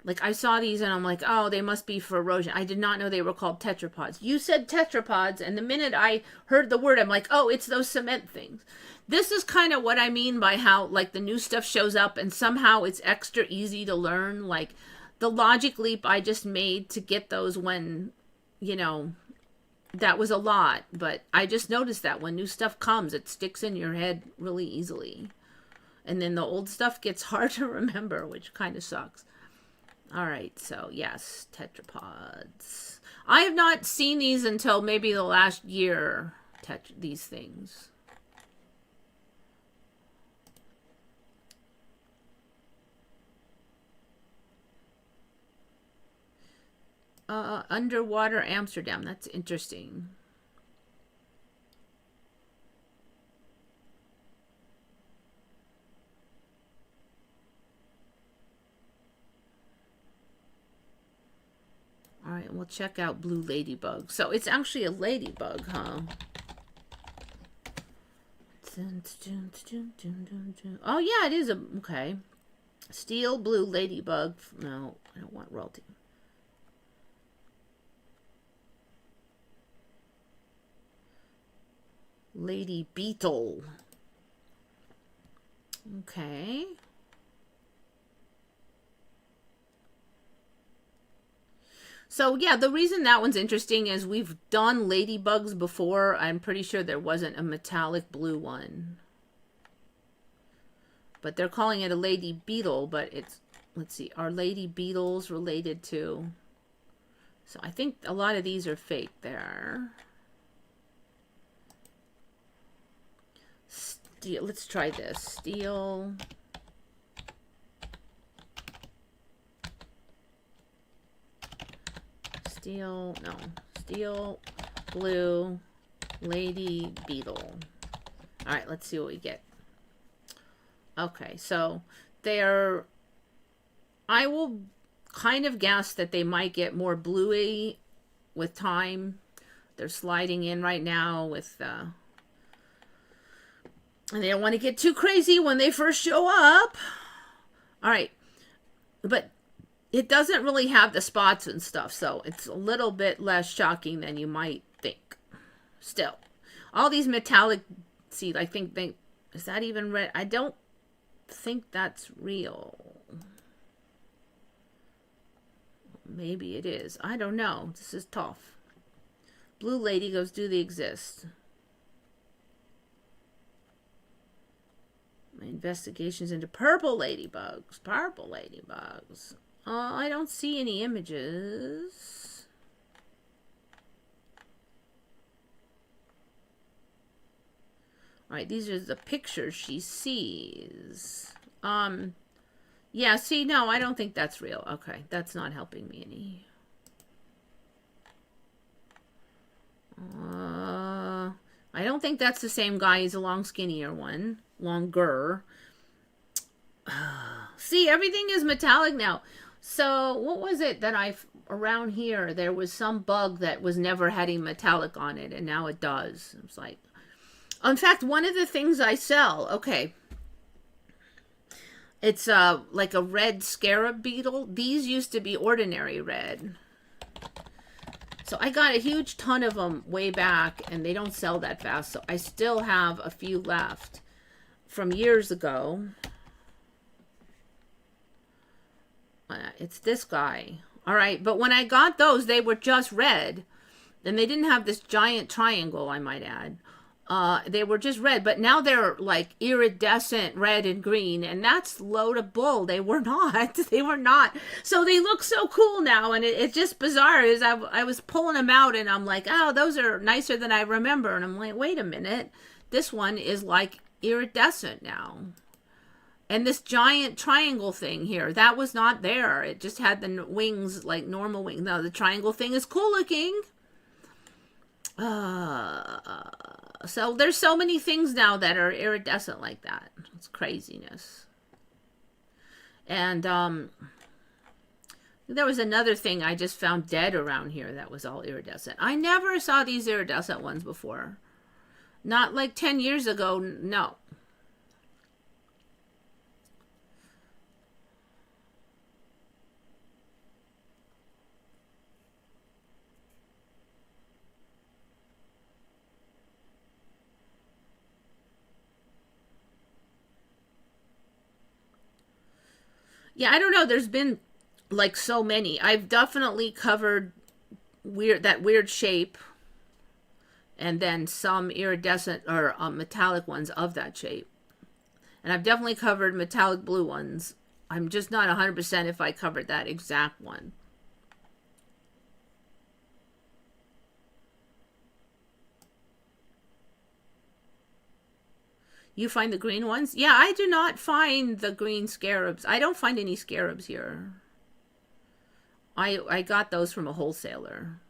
Like, I saw these, and I'm like, oh, they must be for erosion. I did not know they were called tetrapods. You said tetrapods, and the minute I heard the word, I'm like, oh, it's those cement things. This is kind of what I mean by how, like, the new stuff shows up, and somehow it's extra easy to learn. Like, the logic leap I just made to get those when, you know... That was a lot, but I just noticed that when new stuff comes, it sticks in your head really easily. And then the old stuff gets hard to remember, which kind of sucks. All right, so yes, tetrapods. I have not seen these until maybe the last year, these things. Underwater Amsterdam. That's interesting. All right, we'll check out blue ladybug. So it's actually a ladybug, huh? Oh, yeah, it is a... Okay. Steel blue ladybug. No, I don't want royalty. Lady beetle. Okay. So yeah, the reason that one's interesting is we've done ladybugs before. I'm pretty sure there wasn't a metallic blue one. But they're calling it a lady beetle, but it's, let's see, are lady beetles related to... So I think a lot of these are fake there. Let's try this. Steel. Steel, no. Steel, blue, lady beetle. All right, let's see what we get. Okay, so they're... I will kind of guess that they might get more bluey with time. They're sliding in right now with... And they don't want to get too crazy when they first show up. All right. But it doesn't really have the spots and stuff, so it's a little bit less shocking than you might think. Still. All these metallic... See, I think they... Is that even red? I don't think that's real. Maybe it is. I don't know. This is tough. Blue lady goes, do they exist? My investigations into purple ladybugs. Purple ladybugs. I don't see any images. Alright, these are the pictures she sees. Yeah, see, no, I don't think that's real. Okay, that's not helping me any. I don't think that's the same guy. He's a long, skinnier one. Longer. See, everything is metallic now. So, what was it that around here, there was some bug that was never had a metallic on it, and now it does. It's like, in fact, one of the things I sell, okay, it's like a red scarab beetle. These used to be ordinary red. So I got a huge ton of them way back, and they don't sell that fast, so I still have a few left from years ago. It's this guy. All right, but when I got those, they were just red, and they didn't have this giant triangle, I might add. They were just red, but now they're like iridescent red and green, and that's load of bull. They were not. They were not. So they look so cool now, and it's just bizarre. Is I was pulling them out, and I'm like, oh, those are nicer than I remember, and I'm like, wait a minute, this one is like iridescent now. And this giant triangle thing here, that was not there. It just had the wings like normal wings. No, the triangle thing is cool looking. So there's so many things now that are iridescent like that. It's craziness. And there was another thing I just found dead around here that was all iridescent. I never saw these iridescent ones before. Not like 10 years ago, no. Yeah, I don't know. There's been like so many. I've definitely covered that weird shape, and then some iridescent or metallic ones of that shape. And I've definitely covered metallic blue ones. I'm just not 100% if I covered that exact one. You find the green ones? Yeah, I do not find the green scarabs. I don't find any scarabs here. I got those from a wholesaler.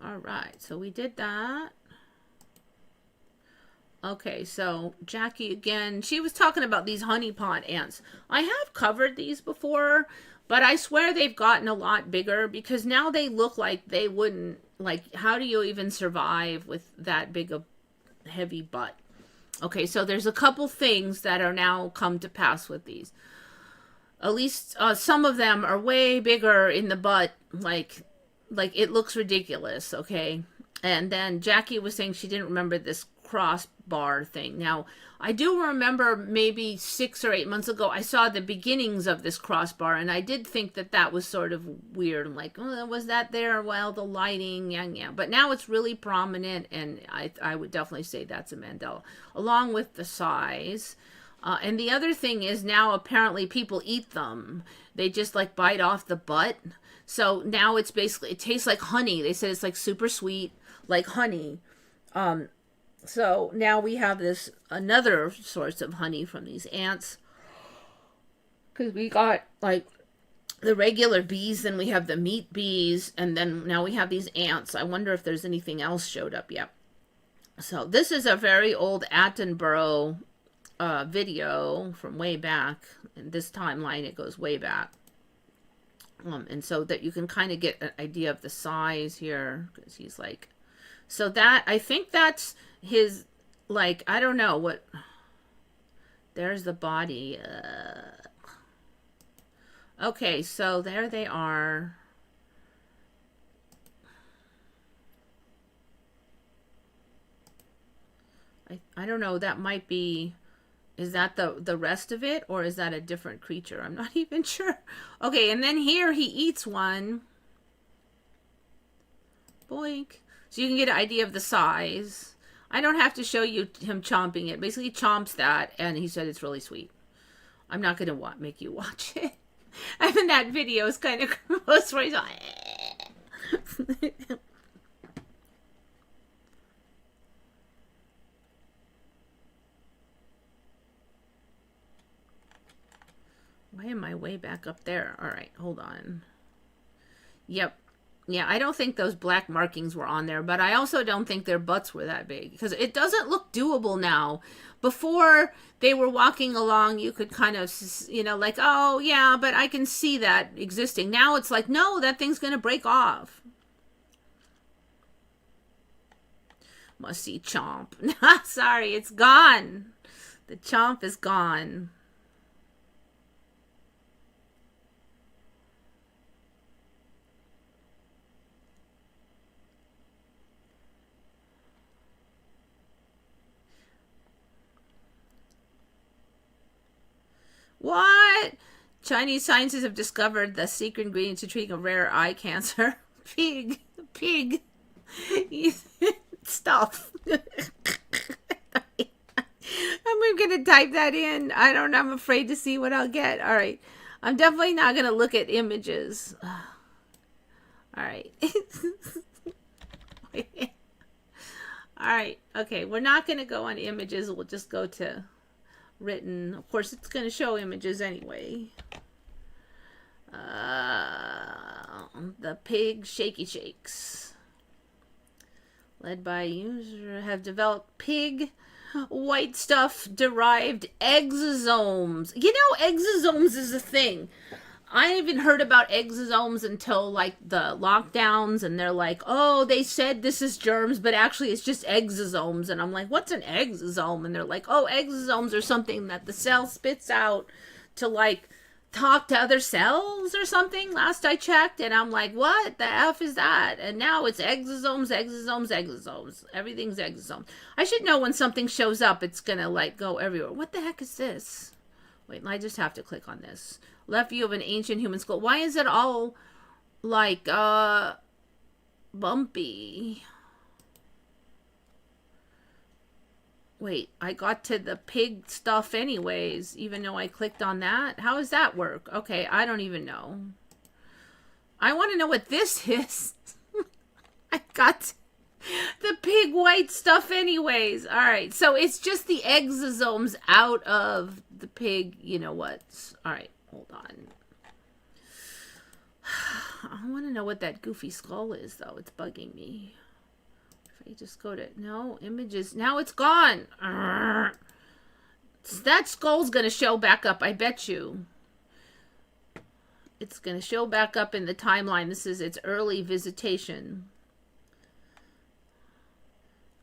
All right, so we did that. Okay, so Jackie again, she was talking about these honeypot ants. I have covered these before, but I swear they've gotten a lot bigger because now they look like they wouldn't, like, how do you even survive with that big a heavy butt? Okay, so there's a couple things that are now come to pass with these. At least some of them are way bigger in the butt, like it looks ridiculous, okay? And then Jackie was saying she didn't remember this crossbar thing. Now, I do remember maybe 6 or 8 months ago, I saw the beginnings of this crossbar, and I did think that that was sort of weird. I'm like, oh, was that there? Well, the lighting, yeah. But now it's really prominent, and I would definitely say that's a Mandela, along with the size. And the other thing is now apparently people eat them. They just like bite off the butt. So now it's basically, it tastes like honey. They said it's like super sweet, like honey. So now we have this another source of honey from these ants. Because we got like the regular bees, then we have the meat bees, and then now we have these ants. I wonder if there's anything else showed up yet. So this is a very old Attenborough video from way back. In this timeline, it goes way back. And so that you can kind of get an idea of the size here, because he's like, so that, I think that's his, like, I don't know what, there's the body. Okay, so there they are. I don't know, that might be, is that the rest of it, or is that a different creature? I'm not even sure. Okay, and then here he eats one. Boink. So you can get an idea of the size. I don't have to show you him chomping it. Basically, he chomps that, and he said it's really sweet. I'm not going to make you watch it. I mean, that video is kind of gross where he's like... Why am I way back up there? All right, hold on. Yep. Yeah, I don't think those black markings were on there, but I also don't think their butts were that big because it doesn't look doable now. Before they were walking along, you could kind of, you know, like, oh, yeah, but I can see that existing. Now it's like, no, that thing's going to break off. Must see chomp. Sorry, it's gone. The chomp is gone. What? Chinese scientists have discovered the secret ingredient to treating a rare eye cancer. Pig. Stuff. I'm going to type that in. I don't know. I'm afraid to see what I'll get. All right. I'm definitely not going to look at images. All right. All right. Okay. We're not going to go on images. We'll just go to written. Of course, it's going to show images anyway. The pig shaky shakes. Led by user have developed pig white stuff derived exosomes. You know, exosomes is a thing. I even heard about exosomes until like the lockdowns, and they're like, oh, they said this is germs, but actually it's just exosomes. And I'm like, what's an exosome? And they're like, oh, exosomes are something that the cell spits out to like talk to other cells or something, last I checked. And I'm like, what the F is that? And now it's exosomes. Everything's exosomes. I should know when something shows up, it's gonna like go everywhere. What the heck is this? Wait, I just have to click on this. Left view of an ancient human skull. Why is it all like bumpy? Wait, I got to the pig stuff anyways, even though I clicked on that. How does that work? Okay, I don't even know. I want to know what this is. I got the pig white stuff anyways. All right, so it's just the exosomes out of the pig, you know what? All right, hold on. I want to know what that goofy skull is, though. It's bugging me. If I just go to, no, images. Now it's gone. That skull's going to show back up, I bet you. It's going to show back up in the timeline. This is its early visitation.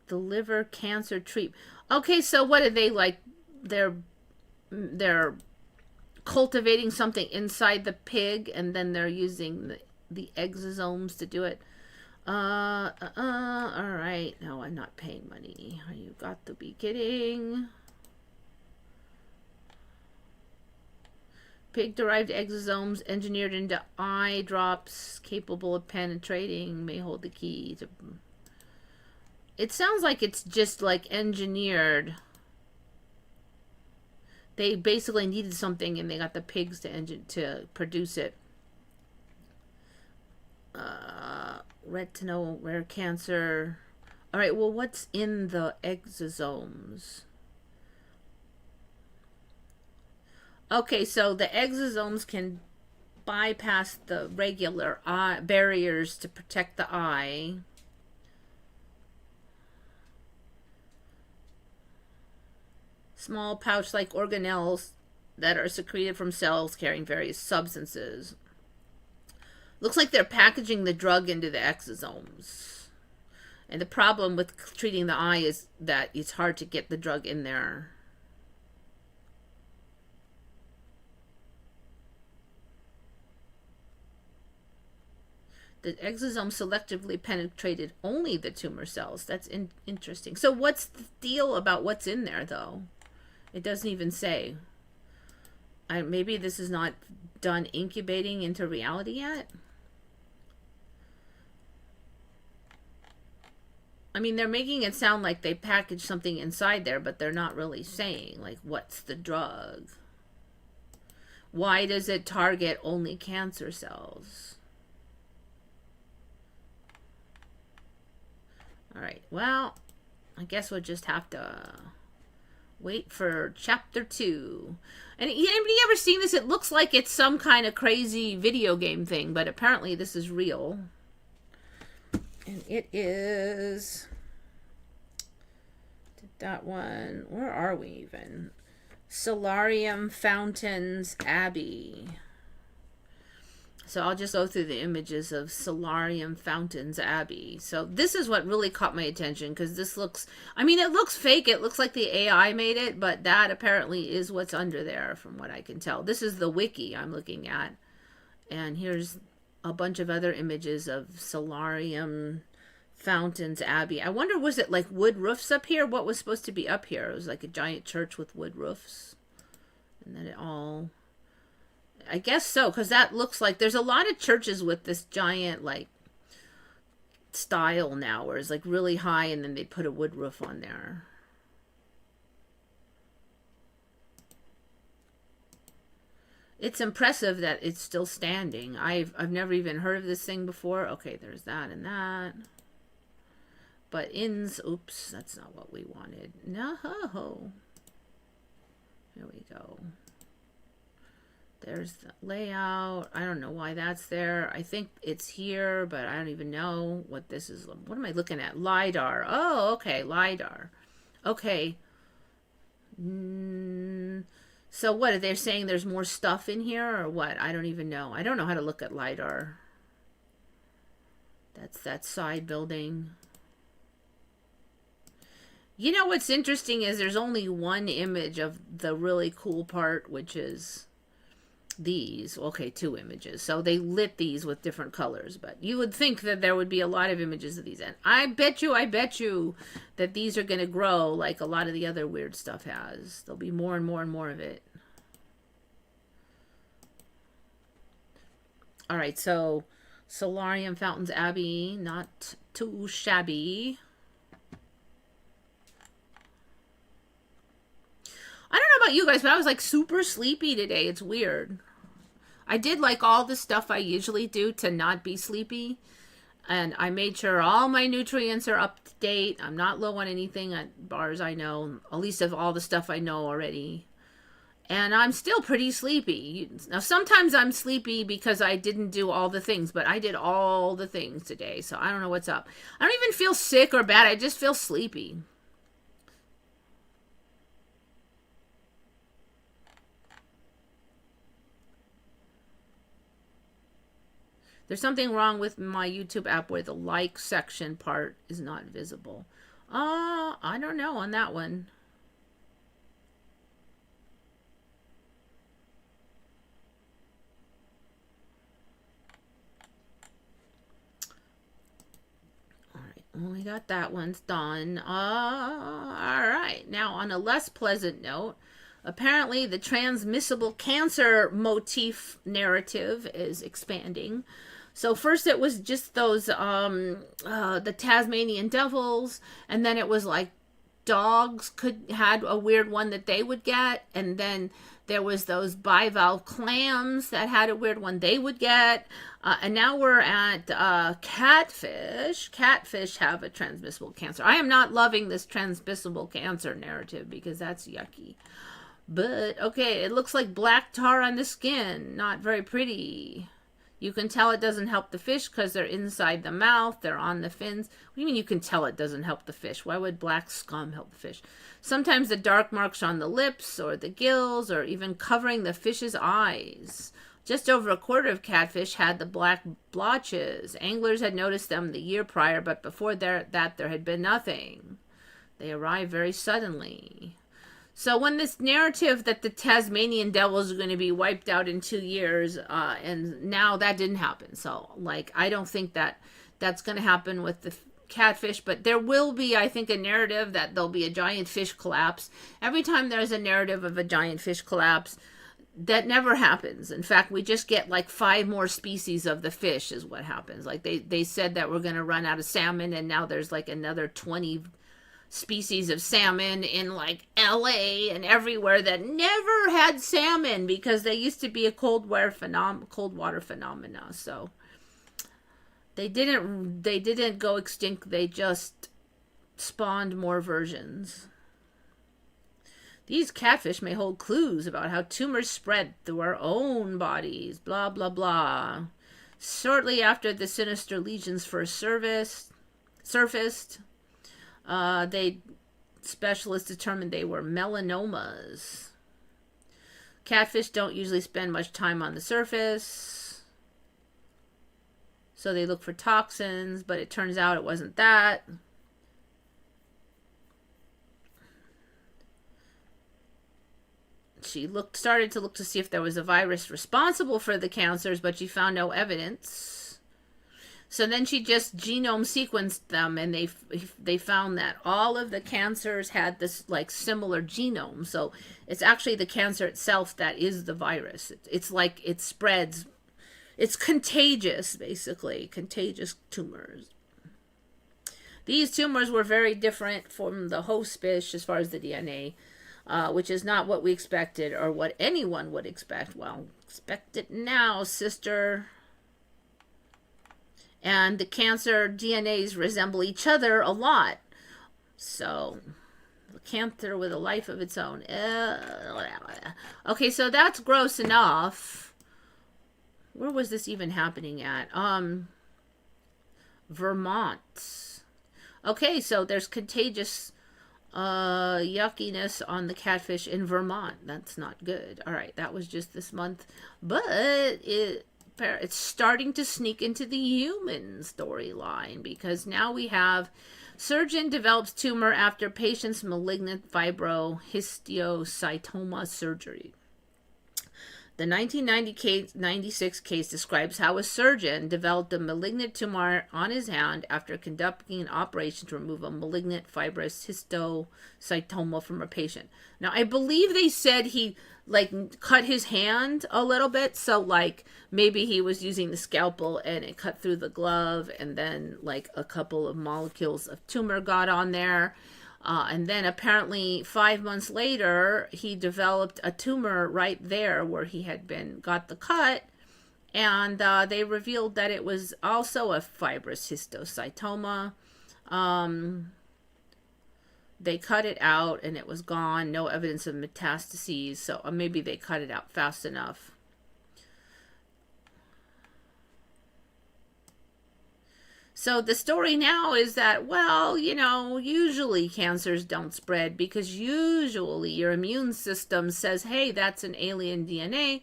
The liver cancer treatment. Okay, so what are they like? They're cultivating something inside the pig, and then they're using the exosomes to do it. All right. No, I'm not paying money. You got to be kidding. Pig-derived exosomes engineered into eye drops capable of penetrating may hold the key to... It sounds like it's just like engineered. They basically needed something, and they got the pigs to produce it. Retinal rare cancer. All right. Well, what's in the exosomes? Okay, so the exosomes can bypass the regular eye barriers to protect the eye. Small pouch-like organelles that are secreted from cells carrying various substances. Looks like they're packaging the drug into the exosomes. And the problem with treating the eye is that it's hard to get the drug in there. The exosome selectively penetrated only the tumor cells. That's interesting. So what's the deal about what's in there, though? It doesn't even say. Maybe this is not done incubating into reality yet. I mean, they're making it sound like they packaged something inside there, but they're not really saying, like, what's the drug? Why does it target only cancer cells? All right, well, I guess we'll just have to wait for chapter 2. And anybody ever seen this? It looks like it's some kind of crazy video game thing, but apparently this is real. And it is... that one... Where are we even? Solarium Fountains Abbey. So I'll just go through the images of Solarium Fountains Abbey. So this is what really caught my attention, because this looks... I mean, it looks fake. It looks like the AI made it, but that apparently is what's under there, from what I can tell. This is the wiki I'm looking at. And here's a bunch of other images of Solarium Fountains Abbey. I wonder, was it like wood roofs up here? What was supposed to be up here? It was like a giant church with wood roofs. And then it all... I guess so, because that looks like there's a lot of churches with this giant, like, style now, where it's like really high and then they put a wood roof on there. It's impressive that it's still standing. I've never even heard of this thing before. Okay, there's that and that. But inns, oops, that's not what we wanted. No. There we go. There's the layout. I don't know why that's there. I think it's here, but I don't even know what this is. What am I looking at? LiDAR. Oh, okay, LiDAR. Okay. So what, are they saying there's more stuff in here or what? I don't even know. I don't know how to look at LiDAR. That's that side building. You know what's interesting is there's only one image of the really cool part, which is these. Okay, two images. So they lit these with different colors, but you would think that there would be a lot of images of these. And I bet you that these are going to grow like a lot of the other weird stuff has. There'll be more and more and more of it. All right, so Solarium, Fountains Abbey, not too shabby. I don't know about you guys, but I was like super sleepy today. It's weird. I did like all the stuff I usually do to not be sleepy. And I made sure all my nutrients are up to date. I'm not low on anything as far as I know. At least of all the stuff I know already. And I'm still pretty sleepy. Now, sometimes I'm sleepy because I didn't do all the things. But I did all the things today. So I don't know what's up. I don't even feel sick or bad. I just feel sleepy. There's something wrong with my YouTube app where the like section part is not visible. I don't know on that one. All right, well, we got that one's done. All right, now on a less pleasant note, apparently the transmissible cancer motif narrative is expanding. So first it was just those, the Tasmanian devils, and then it was like dogs had a weird one that they would get, and then there was those bivalve clams that had a weird one they would get, and now we're at catfish. Catfish have a transmissible cancer. I am not loving this transmissible cancer narrative because that's yucky. But, okay, it looks like black tar on the skin. Not very pretty. You can tell it doesn't help the fish because they're inside the mouth. They're on the fins. What do you mean you can tell it doesn't help the fish? Why would black scum help the fish? Sometimes the dark marks on the lips or the gills or even covering the fish's eyes. Just over a quarter of catfish had the black blotches. Anglers had noticed them the year prior, but before that there had been nothing. They arrived very suddenly. So when this narrative that the Tasmanian devils are going to be wiped out in 2 years, and now that didn't happen. So, like, I don't think that that's going to happen with the catfish, but there will be, I think, a narrative that there'll be a giant fish collapse. Every time there's a narrative of a giant fish collapse, that never happens. In fact, we just get like 5 more species of the fish is what happens. Like they said that we're going to run out of salmon, and now there's like another 20 species of salmon in like LA and everywhere that never had salmon because they used to be a cold water phenomena. So they didn't go extinct. They just spawned more versions. These catfish may hold clues about how tumors spread through our own bodies. Blah blah blah. Shortly after the sinister lesions first surfaced, specialists determined they were melanomas. Catfish don't usually spend much time on the surface, so they look for toxins, but it turns out it wasn't that. She started to look to see if there was a virus responsible for the cancers, but she found no evidence. So then she just genome sequenced them, and they found that all of the cancers had this like similar genome. So it's actually the cancer itself that is the virus. It's like it spreads. It's contagious, basically, contagious tumors. These tumors were very different from the host fish as far as the DNA, which is not what we expected or what anyone would expect. Well, expect it now, sister. And the cancer DNAs resemble each other a lot. So, the cancer with a life of its own. Okay, so that's gross enough. Where was this even happening at? Vermont. Okay, so there's contagious yuckiness on the catfish in Vermont. That's not good. All right, that was just this month. But it's starting to sneak into the human storyline, because now we have surgeon develops tumor after patient's malignant fibrohistiocytoma surgery. The 1996 case describes how a surgeon developed a malignant tumor on his hand after conducting an operation to remove a malignant fibrous histiocytoma from a patient. Now, I believe they said he like cut his hand a little bit, so like maybe he was using the scalpel and it cut through the glove, and then like a couple of molecules of tumor got on there. And then apparently 5 months later, he developed a tumor right there where he had got the cut. And they revealed that it was also a fibrous histiocytoma. They cut it out and it was gone. No evidence of metastases. So maybe they cut it out fast enough. So the story now is that, well, you know, usually cancers don't spread because usually your immune system says, hey, that's an alien DNA,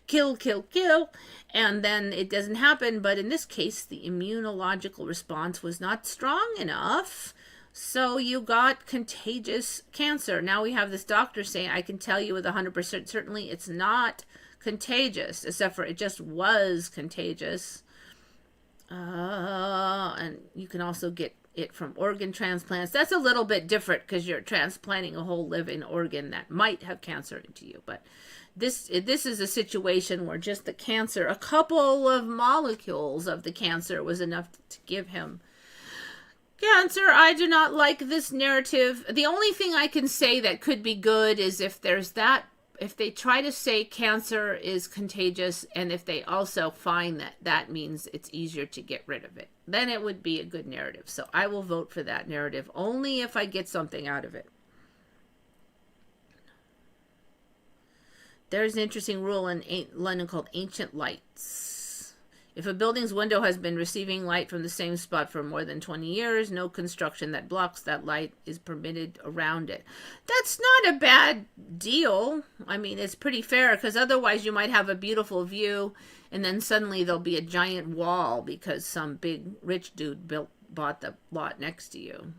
kill, kill, kill, and then it doesn't happen. But in this case, the immunological response was not strong enough, so you got contagious cancer. Now we have this doctor saying, I can tell you with 100% certainly it's not contagious, except for it just was contagious. And you can also get it from organ transplants. That's a little bit different because you're transplanting a whole living organ that might have cancer into you. But this is a situation where just the cancer, a couple of molecules of the cancer was enough to give him cancer. I do not like this narrative. The only thing I can say that could be good is if they try to say cancer is contagious, and if they also find that means it's easier to get rid of it, then it would be a good narrative. So I will vote for that narrative only if I get something out of it. There's an interesting rule in London called ancient lights. If a building's window has been receiving light from the same spot for more than 20 years, no construction that blocks that light is permitted around it. That's not a bad deal. I mean, it's pretty fair, because otherwise you might have a beautiful view and then suddenly there'll be a giant wall because some big rich dude bought the lot next to you.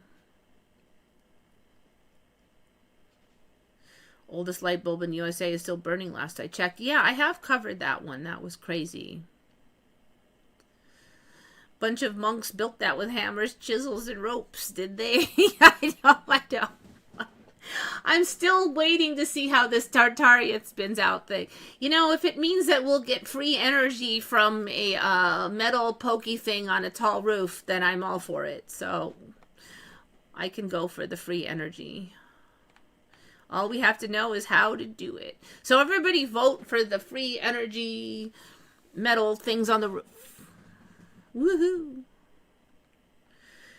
Oldest light bulb in USA is still burning last I checked. Yeah, I have covered that one. That was crazy. Bunch of monks built that with hammers, chisels, and ropes, did they? I know. I'm still waiting to see how this Tartaria spins out thing. You know, if it means that we'll get free energy from a metal pokey thing on a tall roof, then I'm all for it. So I can go for the free energy. All we have to know is how to do it. So everybody vote for the free energy metal things on the roof. Woohoo!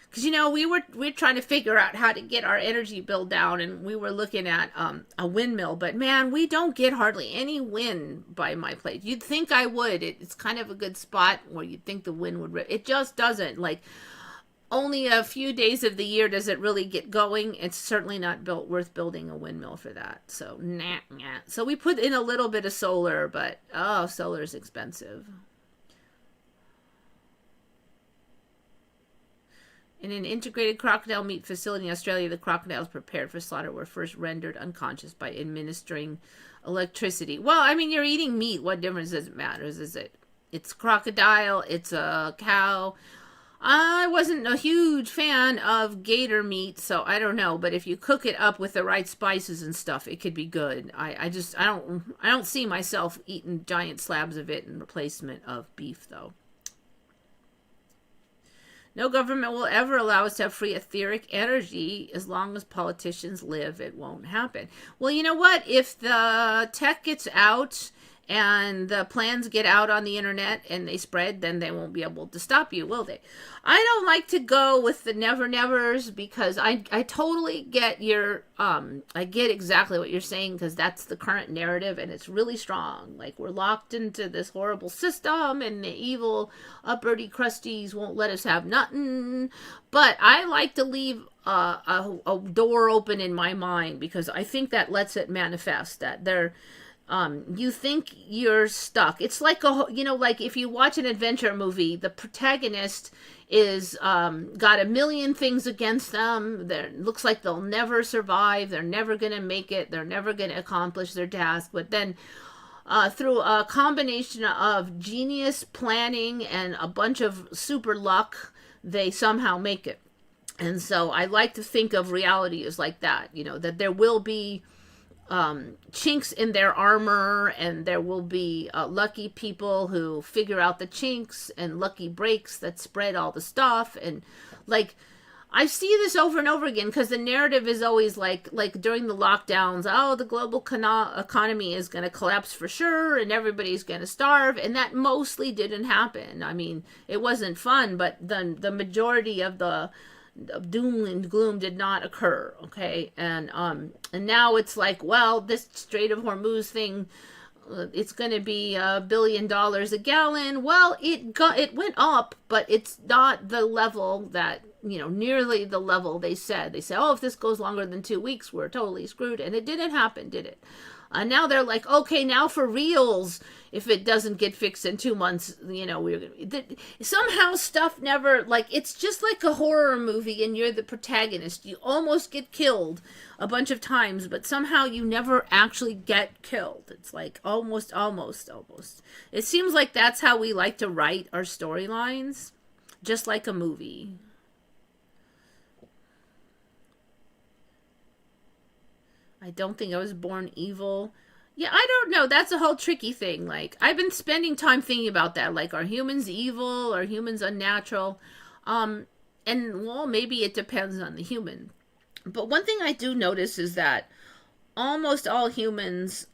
Because, you know, we're trying to figure out how to get our energy bill down, and we were looking at a windmill, but man, we don't get hardly any wind by my place. You'd think I would. It's kind of a good spot where you'd think the wind would rip. It just doesn't. Like, only a few days of the year does it really get going. It's certainly not worth building a windmill for that. So, nah. So we put in a little bit of solar, but, solar is expensive. In an integrated crocodile meat facility in Australia, the crocodiles prepared for slaughter were first rendered unconscious by administering electricity. Well, I mean, you're eating meat. What difference does it matter? Is it? It's crocodile, it's a cow. I wasn't a huge fan of gator meat, so I don't know. But if you cook it up with the right spices and stuff, it could be good. I don't see myself eating giant slabs of it in replacement of beef, though. No government will ever allow us to have free etheric energy as long as politicians live. It won't happen. Well, you know what? If the tech gets out and the plans get out on the internet and they spread, then they won't be able to stop you, will they? I don't like to go with the never nevers because I totally get your I get exactly what you're saying, because that's the current narrative and it's really strong. Like, we're locked into this horrible system and the evil uppity crusties won't let us have nothing. But I like to leave a door open in my mind, because I think that lets it manifest, that they're you think you're stuck. It's like like if you watch an adventure movie, the protagonist is got a million things against them. They looks like they'll never survive. They're never gonna make it. They're never gonna accomplish their task. But then, through a combination of genius planning and a bunch of super luck, they somehow make it. And so I like to think of reality as like that. That there will be chinks in their armor, and there will be lucky people who figure out the chinks, and lucky breaks that spread all the stuff. And like, I see this over and over again, because the narrative is always like during the lockdowns, oh, the global economy is going to collapse for sure and everybody's going to starve. And that mostly didn't happen. I mean, it wasn't fun, but the majority of the doom and gloom did not occur. Okay. And now it's like, well, this Strait of Hormuz thing, it's going to be $1 billion a gallon. Well, it went up, but it's not the level that, nearly the level they said. They said, oh, if this goes longer than 2 weeks, we're totally screwed. And it didn't happen, did it? Now they're like, okay, now for reals, if it doesn't get fixed in 2 months, we're gonna somehow stuff never, like, it's just like a horror movie and you're the protagonist. You almost get killed a bunch of times, but somehow you never actually get killed. It's like almost. It seems like that's how we like to write our storylines, just like a movie. I don't think I was born evil. Yeah, I don't know. That's a whole tricky thing. Like, I've been spending time thinking about that. Like, are humans evil? Are humans unnatural? And, well, maybe it depends on the human. But one thing I do notice is that almost all humans,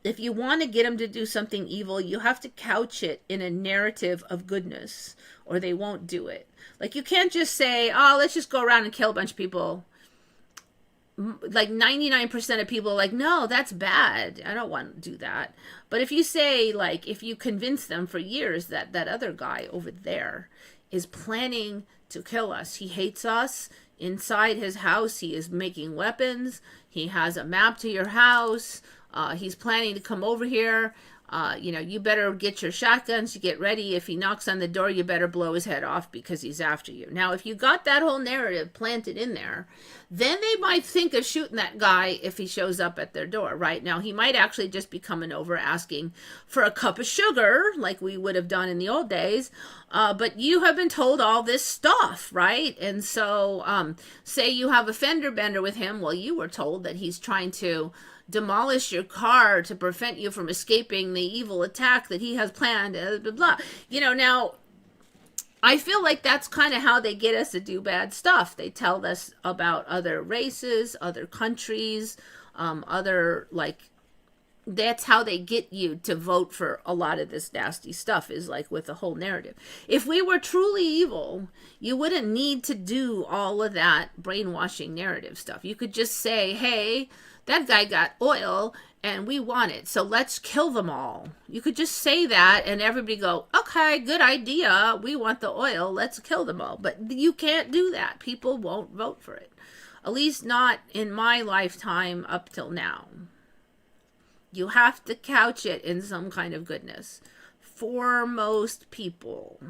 if you want to get them to do something evil, you have to couch it in a narrative of goodness, or they won't do it. Like, you can't just say, oh, let's just go around and kill a bunch of people. Like 99% of people are like, no, that's bad. I don't want to do that. But if you say, like, if you convince them for years that that other guy over there is planning to kill us, he hates us. Inside his house, he is making weapons. He has a map to your house. He's planning to come over here. You better get your shotguns, you get ready. If he knocks on the door, you better blow his head off because he's after you. Now, if you got that whole narrative planted in there, then they might think of shooting that guy if he shows up at their door, right? Now, he might actually just be coming over asking for a cup of sugar, like we would have done in the old days. But you have been told all this stuff, right? And so, say you have a fender bender with him. Well, you were told that he's trying to demolish your car to prevent you from escaping the evil attack that he has planned, blah, blah, blah. Now, I feel like that's kind of how they get us to do bad stuff. They tell us about other races, other countries, that's how they get you to vote for a lot of this nasty stuff, is like with the whole narrative. If we were truly evil, you wouldn't need to do all of that brainwashing narrative stuff. You could just say, hey, that guy got oil and we want it, so let's kill them all. You could just say that and everybody go, okay, good idea. We want the oil. Let's kill them all. But you can't do that. People won't vote for it. At least not in my lifetime up till now. You have to couch it in some kind of goodness for most people,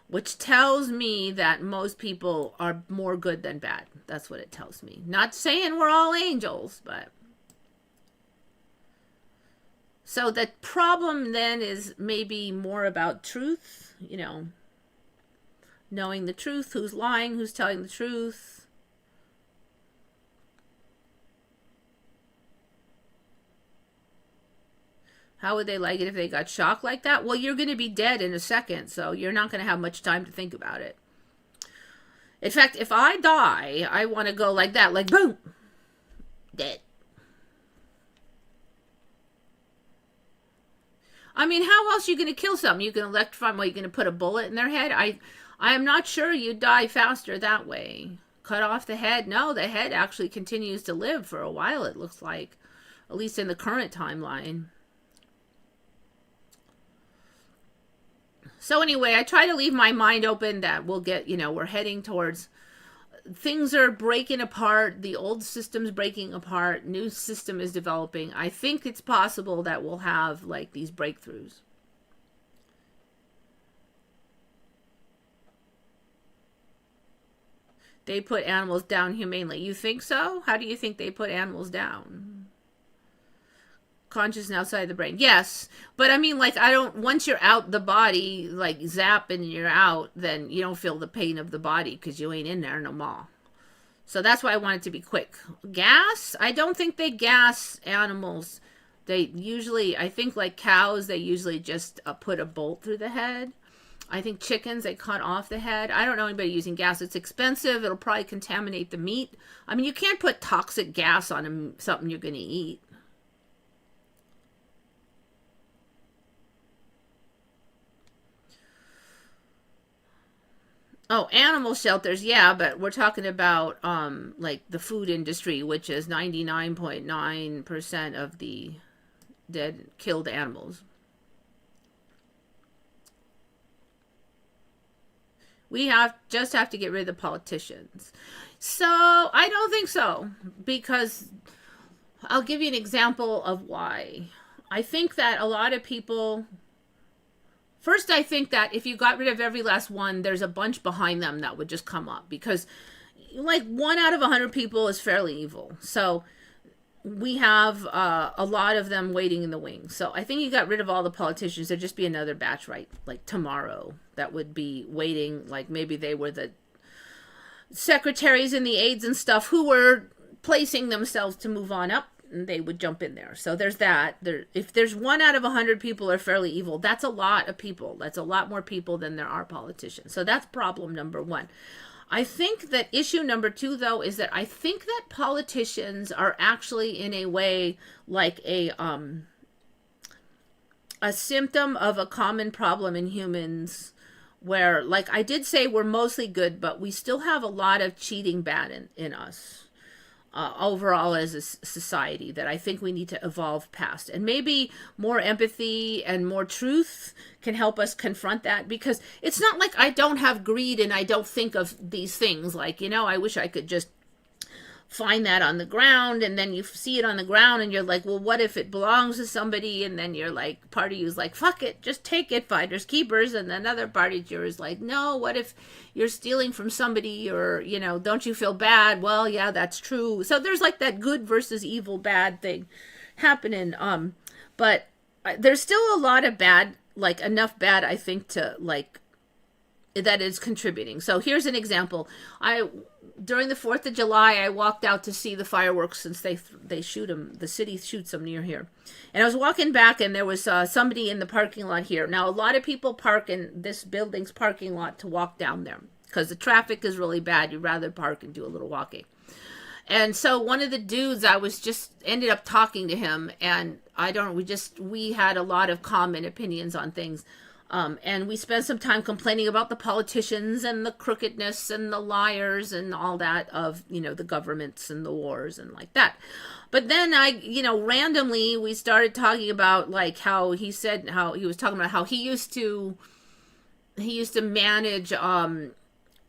which tells me that most people are more good than bad. That's what it tells me. Not saying we're all angels, but So the problem then is maybe more about truth, knowing the truth, who's lying, who's telling the truth. How would they like it if they got shocked like that? Well, you're going to be dead in a second, so you're not going to have much time to think about it. In fact, if I die, I want to go like that, like boom, dead. I mean, how else are you going to kill something? You can electrify them, you're going to put a bullet in their head? I am not sure you die faster that way. Cut off the head? No, the head actually continues to live for a while, it looks like. At least in the current timeline. So anyway, I try to leave my mind open that we'll get, we're heading towards, things are breaking apart, the old system's breaking apart, new system is developing. I think it's possible that we'll have like these breakthroughs. They put animals down humanely. You think so? How do you think they put animals down? Conscious and outside the brain. Yes, but I mean, like, once you're out the body, like zap and you're out, then you don't feel the pain of the body because you ain't in there no more. So that's why I want it to be quick. Gas? I don't think they gas animals. They usually, I think like cows, they usually just put a bolt through the head. I think chickens, they cut off the head. I don't know anybody using gas. It's expensive. It'll probably contaminate the meat. I mean, you can't put toxic gas on something you're going to eat. Oh, animal shelters, yeah, but we're talking about like the food industry, which is 99.9% of the dead killed animals. We just have to get rid of the politicians. So I don't think so, because I'll give you an example of why. I think that a lot of people, first, I think that if you got rid of every last one, there's a bunch behind them that would just come up, because like 1 out of 100 people is fairly evil. So we have a lot of them waiting in the wings. So I think you got rid of all the politicians, there'd just be another batch, right? Like tomorrow that would be waiting. Like maybe they were the secretaries and the aides and stuff who were placing themselves to move on up, and they would jump in there. So there's that. If there's 1 out of 100 people are fairly evil, that's a lot of people. That's a lot more people than there are politicians. So that's problem number 1. I think that issue number 2, though, is that I think that politicians are actually in a way like a symptom of a common problem in humans, where, like I did say, we're mostly good, but we still have a lot of cheating bad in us. Overall as a society, that I think we need to evolve past, and maybe more empathy and more truth can help us confront that, because it's not like I don't have greed and I don't think of these things, like, I wish I could just find that on the ground, and then you see it on the ground and you're like, well, what if it belongs to somebody? And then you're like, part of you is like, fuck it, just take it, finders keepers. And then another part of you is like, no, what if you're stealing from somebody, or don't you feel bad? Well, yeah, that's true. So there's like that good versus evil bad thing happening. But there's still a lot of bad, like enough bad, I think, to like that is contributing. So here's an example. During the 4th of July, I walked out to see the fireworks, since they shoot them. The city shoots them near here. And I was walking back, and there was somebody in the parking lot here. Now, a lot of people park in this building's parking lot to walk down there, because the traffic is really bad. You'd rather park and do a little walking. And so one of the dudes, I was just ended up talking to him, and we had a lot of common opinions on things. And we spent some time complaining about the politicians and the crookedness and the liars and all that of, the governments and the wars and like that. But then randomly we started talking about like how he was talking about how he used to manage,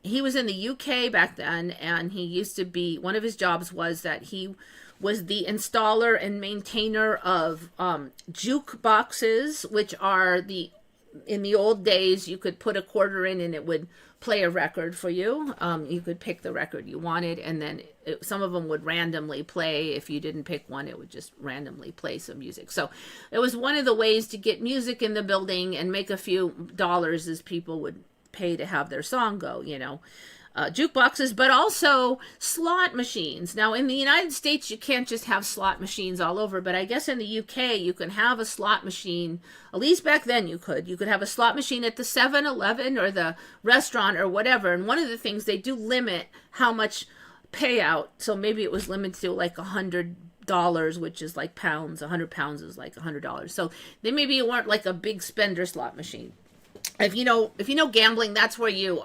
he was in the UK back then, and he used to be, one of his jobs was that he was the installer and maintainer of jukeboxes, which are in the old days, you could put a quarter in and it would play a record for you. You could pick the record you wanted, and then some of them would randomly play. If you didn't pick one, it would just randomly play some music. So it was one of the ways to get music in the building and make a few dollars as people would pay to have their song go, jukeboxes, but also slot machines. Now, in the United States, you can't just have slot machines all over, but I guess in the UK, you can have a slot machine. At least back then you could. You could have a slot machine at the 7-Eleven or the restaurant or whatever. And one of the things, they do limit how much payout. So maybe it was limited to like $100, which is like pounds. 100 pounds is like $100. So they maybe weren't like a big spender slot machine. If you know gambling, that's where you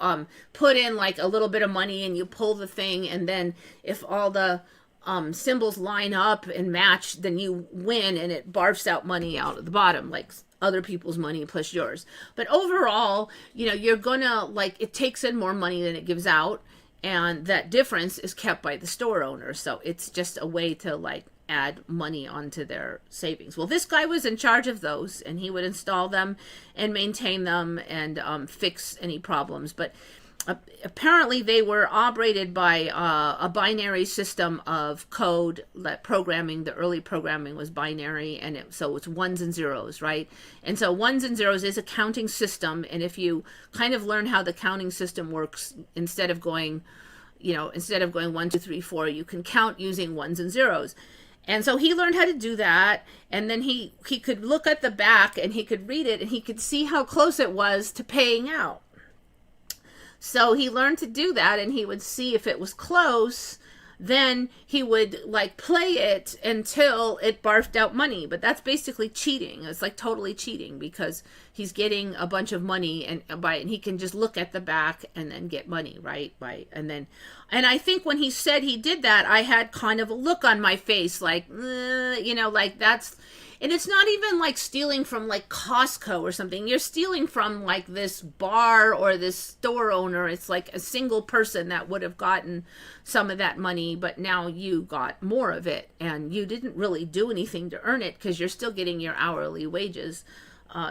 put in like a little bit of money and you pull the thing, and then if all the symbols line up and match, then you win, and it barfs out money out at the bottom, like other people's money plus yours. But overall, you're gonna, like, it takes in more money than it gives out, and that difference is kept by the store owner. So it's just a way to like add money onto their savings. Well, this guy was in charge of those, and he would install them and maintain them and fix any problems. But apparently they were operated by a binary system of code. That programming, the early programming was binary, and so it's ones and zeros, right? And so ones and zeros is a counting system, and if you kind of learn how the counting system works, instead of going 1, 2, 3, 4, you can count using ones and zeros. And so he learned how to do that, and then he could look at the back and he could read it, and he could see how close it was to paying out. So he learned to do that, and he would see if it was close, then he would like play it until it barfed out money. But that's basically cheating. It's like totally cheating, because he's getting a bunch of money and he can just look at the back and then get money, right? And I think when he said he did that, I had kind of a look on my face like, like that's. And it's not even like stealing from like Costco or something. You're stealing from like this bar or this store owner. It's like a single person that would have gotten some of that money, but now you got more of it, and you didn't really do anything to earn it because you're still getting your hourly wages.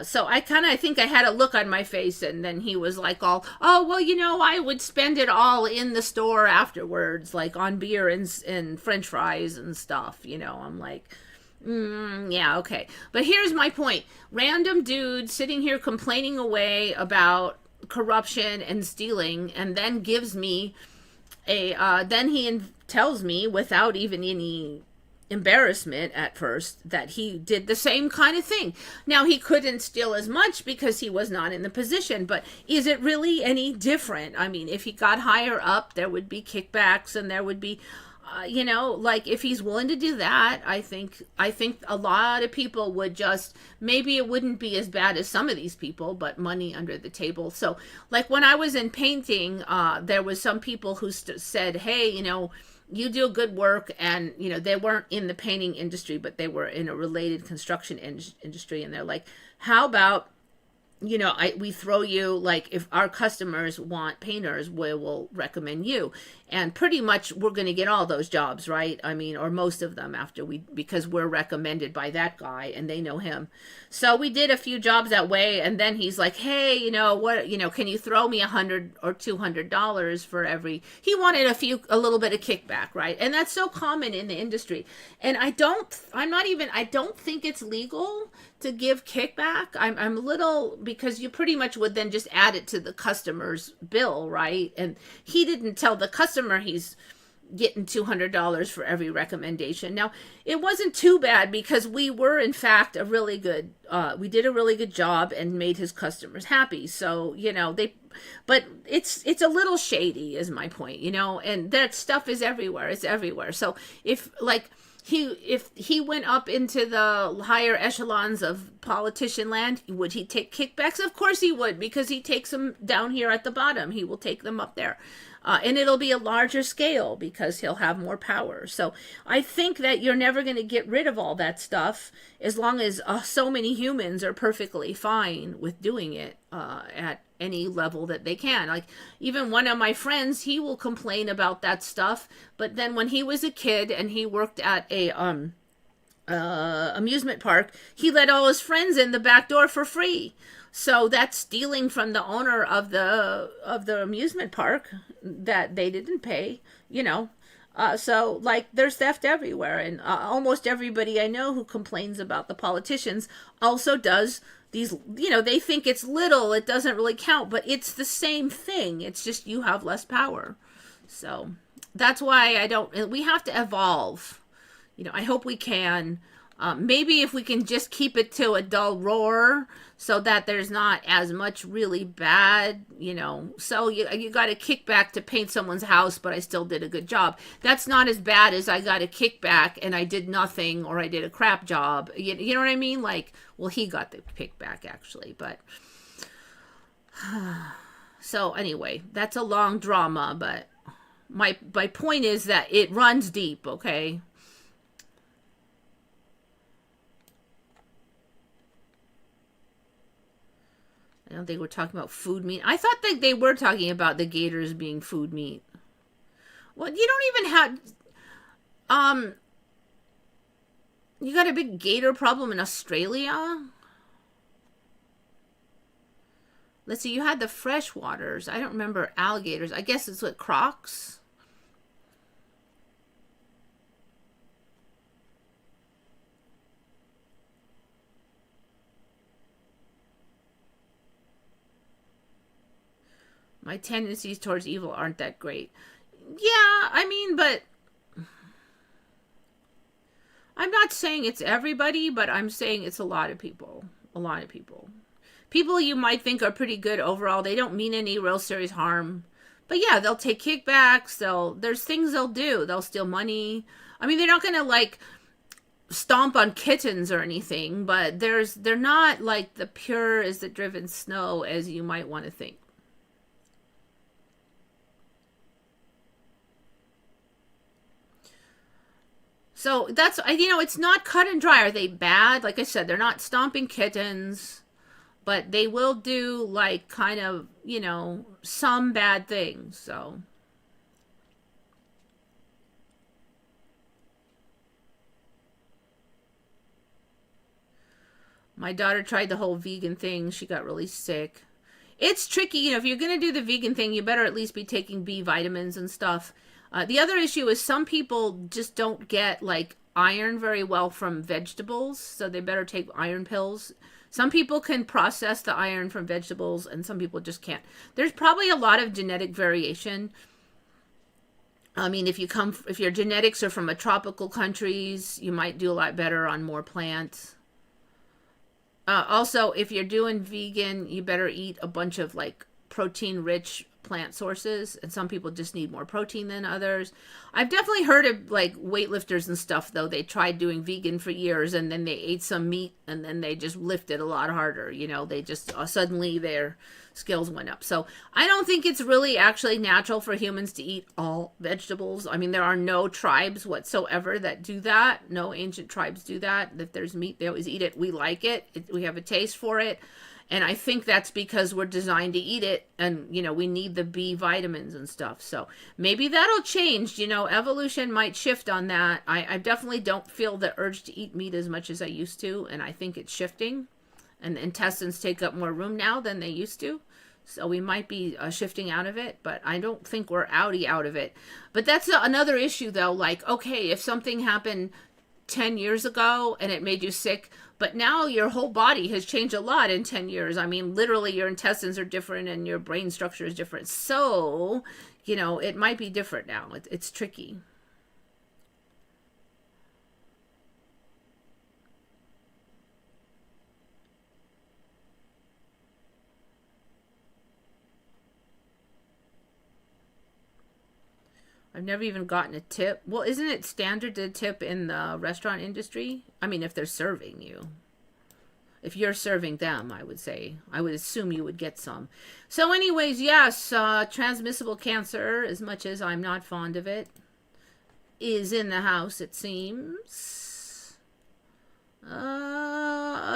So I think I had a look on my face, and then he was like oh, well, I would spend it all in the store afterwards, like on beer and French fries and stuff. I'm like, yeah, okay. But here's my point. Random dude sitting here complaining away about corruption and stealing, and then gives me then he tells me without even any embarrassment at first that he did the same kind of thing. Now, he couldn't steal as much because he was not in the position, but is it really any different? I mean, if he got higher up, there would be kickbacks, and there would be like if he's willing to do that, I think a lot of people would just, maybe it wouldn't be as bad as some of these people, but money under the table. So like when I was in painting, there was some people who said, hey, you do good work, and they weren't in the painting industry, but they were in a related construction industry, and they're like, how about we throw you, like, if our customers want painters, we will recommend you. And pretty much we're going to get all those jobs, right? I mean, or most of them because we're recommended by that guy and they know him. So we did a few jobs that way. And then he's like, hey, can you throw me $100 or $200 for every, he wanted a little bit of kickback, right? And that's so common in the industry. And I don't think it's legal to give kickback. I'm a little, because you pretty much would then just add it to the customer's bill, right? And he didn't tell the customer he's getting $200 for every recommendation. Now, it wasn't too bad because we were in fact we did a really good job and made his customers happy. So, but it's a little shady is my point, and that stuff is everywhere. It's everywhere. So if he went up into the higher echelons of politician land, would he take kickbacks? Of course he would, because he takes them down here at the bottom. He will take them up there. And it'll be a larger scale because he'll have more power. So I think that you're never going to get rid of all that stuff as long as so many humans are perfectly fine with doing it at any level that they can. Like even one of my friends, he will complain about that stuff. But then when he was a kid and he worked at a amusement park, he let all his friends in the back door for free. So that's stealing from the owner of the amusement park that they didn't pay, So, like, there's theft everywhere, and almost everybody I know who complains about the politicians also does these. They think it's little, it doesn't really count, but it's the same thing. It's just you have less power. So that's why I don't. We have to evolve. I hope we can. Maybe if we can just keep it to a dull roar so that there's not as much really bad, So you got a kickback to paint someone's house, but I still did a good job. That's not as bad as I got a kickback and I did nothing or I did a crap job. You know what I mean? Like, well, he got the kickback actually, but. So anyway, that's a long drama, but my point is that it runs deep, okay? I don't think we're talking about food meat. I thought that they were talking about the gators being food meat. Well, you don't even have. You got a big gator problem in Australia? Let's see, you had the freshwaters. I don't remember alligators. I guess it's what, crocs? My tendencies towards evil aren't that great. Yeah, I mean, but I'm not saying it's everybody, but I'm saying it's a lot of people. A lot of people. People you might think are pretty good overall. They don't mean any real serious harm. But yeah, they'll take kickbacks. There's things they'll do. They'll steal money. I mean, they're not going to like stomp on kittens or anything, but they're not like the pure as the driven snow as you might want to think. So that's, it's not cut and dry. Are they bad? Like I said, they're not stomping kittens, but they will do like kind of, some bad things. So my daughter tried the whole vegan thing. She got really sick. It's tricky. If you're going to do the vegan thing, you better at least be taking B vitamins and stuff. The other issue is some people just don't get like iron very well from vegetables, so they better take iron pills. Some people can process the iron from vegetables, and some people just can't. There's probably a lot of genetic variation. I mean, if your genetics are from a tropical countries, you might do a lot better on more plants. Also, if you're doing vegan, you better eat a bunch of like protein-rich plant sources, and some people just need more protein than others. I've definitely heard of like weightlifters and stuff, though. They tried doing vegan for years, and then they ate some meat, and then they just lifted a lot harder. They just suddenly their skills went up. So I don't think it's really actually natural for humans to eat all vegetables. I mean, there are no tribes whatsoever that do that. No ancient tribes do that. If there's meat, they always eat it. We like it. We have a taste for it. And I think that's because we're designed to eat it, and, we need the B vitamins and stuff. So maybe that'll change. Evolution might shift on that. I definitely don't feel the urge to eat meat as much as I used to, and I think it's shifting. And the intestines take up more room now than they used to. So we might be shifting out of it, but I don't think we're out of it. But that's another issue, though. Like, okay, if something happened 10 years ago and it made you sick, but now your whole body has changed a lot in 10 years. I mean, literally your intestines are different and your brain structure is different. So, it might be different now. It's tricky. I've never even gotten a tip. Well, isn't it standard to tip in the restaurant industry? I mean, if they're serving you. If you're serving them, I would say. I would assume you would get some. So anyways, yes, transmissible cancer, as much as I'm not fond of it, is in the house, it seems.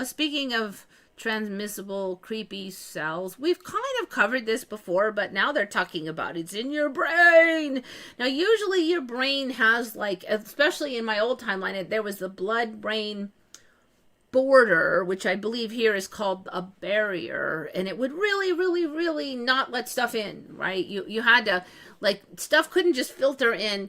Speaking of transmissible creepy cells, we've kind of covered this before, but now they're talking about it's in your brain. Now usually your brain has, like, especially in my old timeline, there was the blood brain border, which I believe here is called a barrier, and it would really, really, really not let stuff in, right? You had to, like, stuff couldn't just filter in.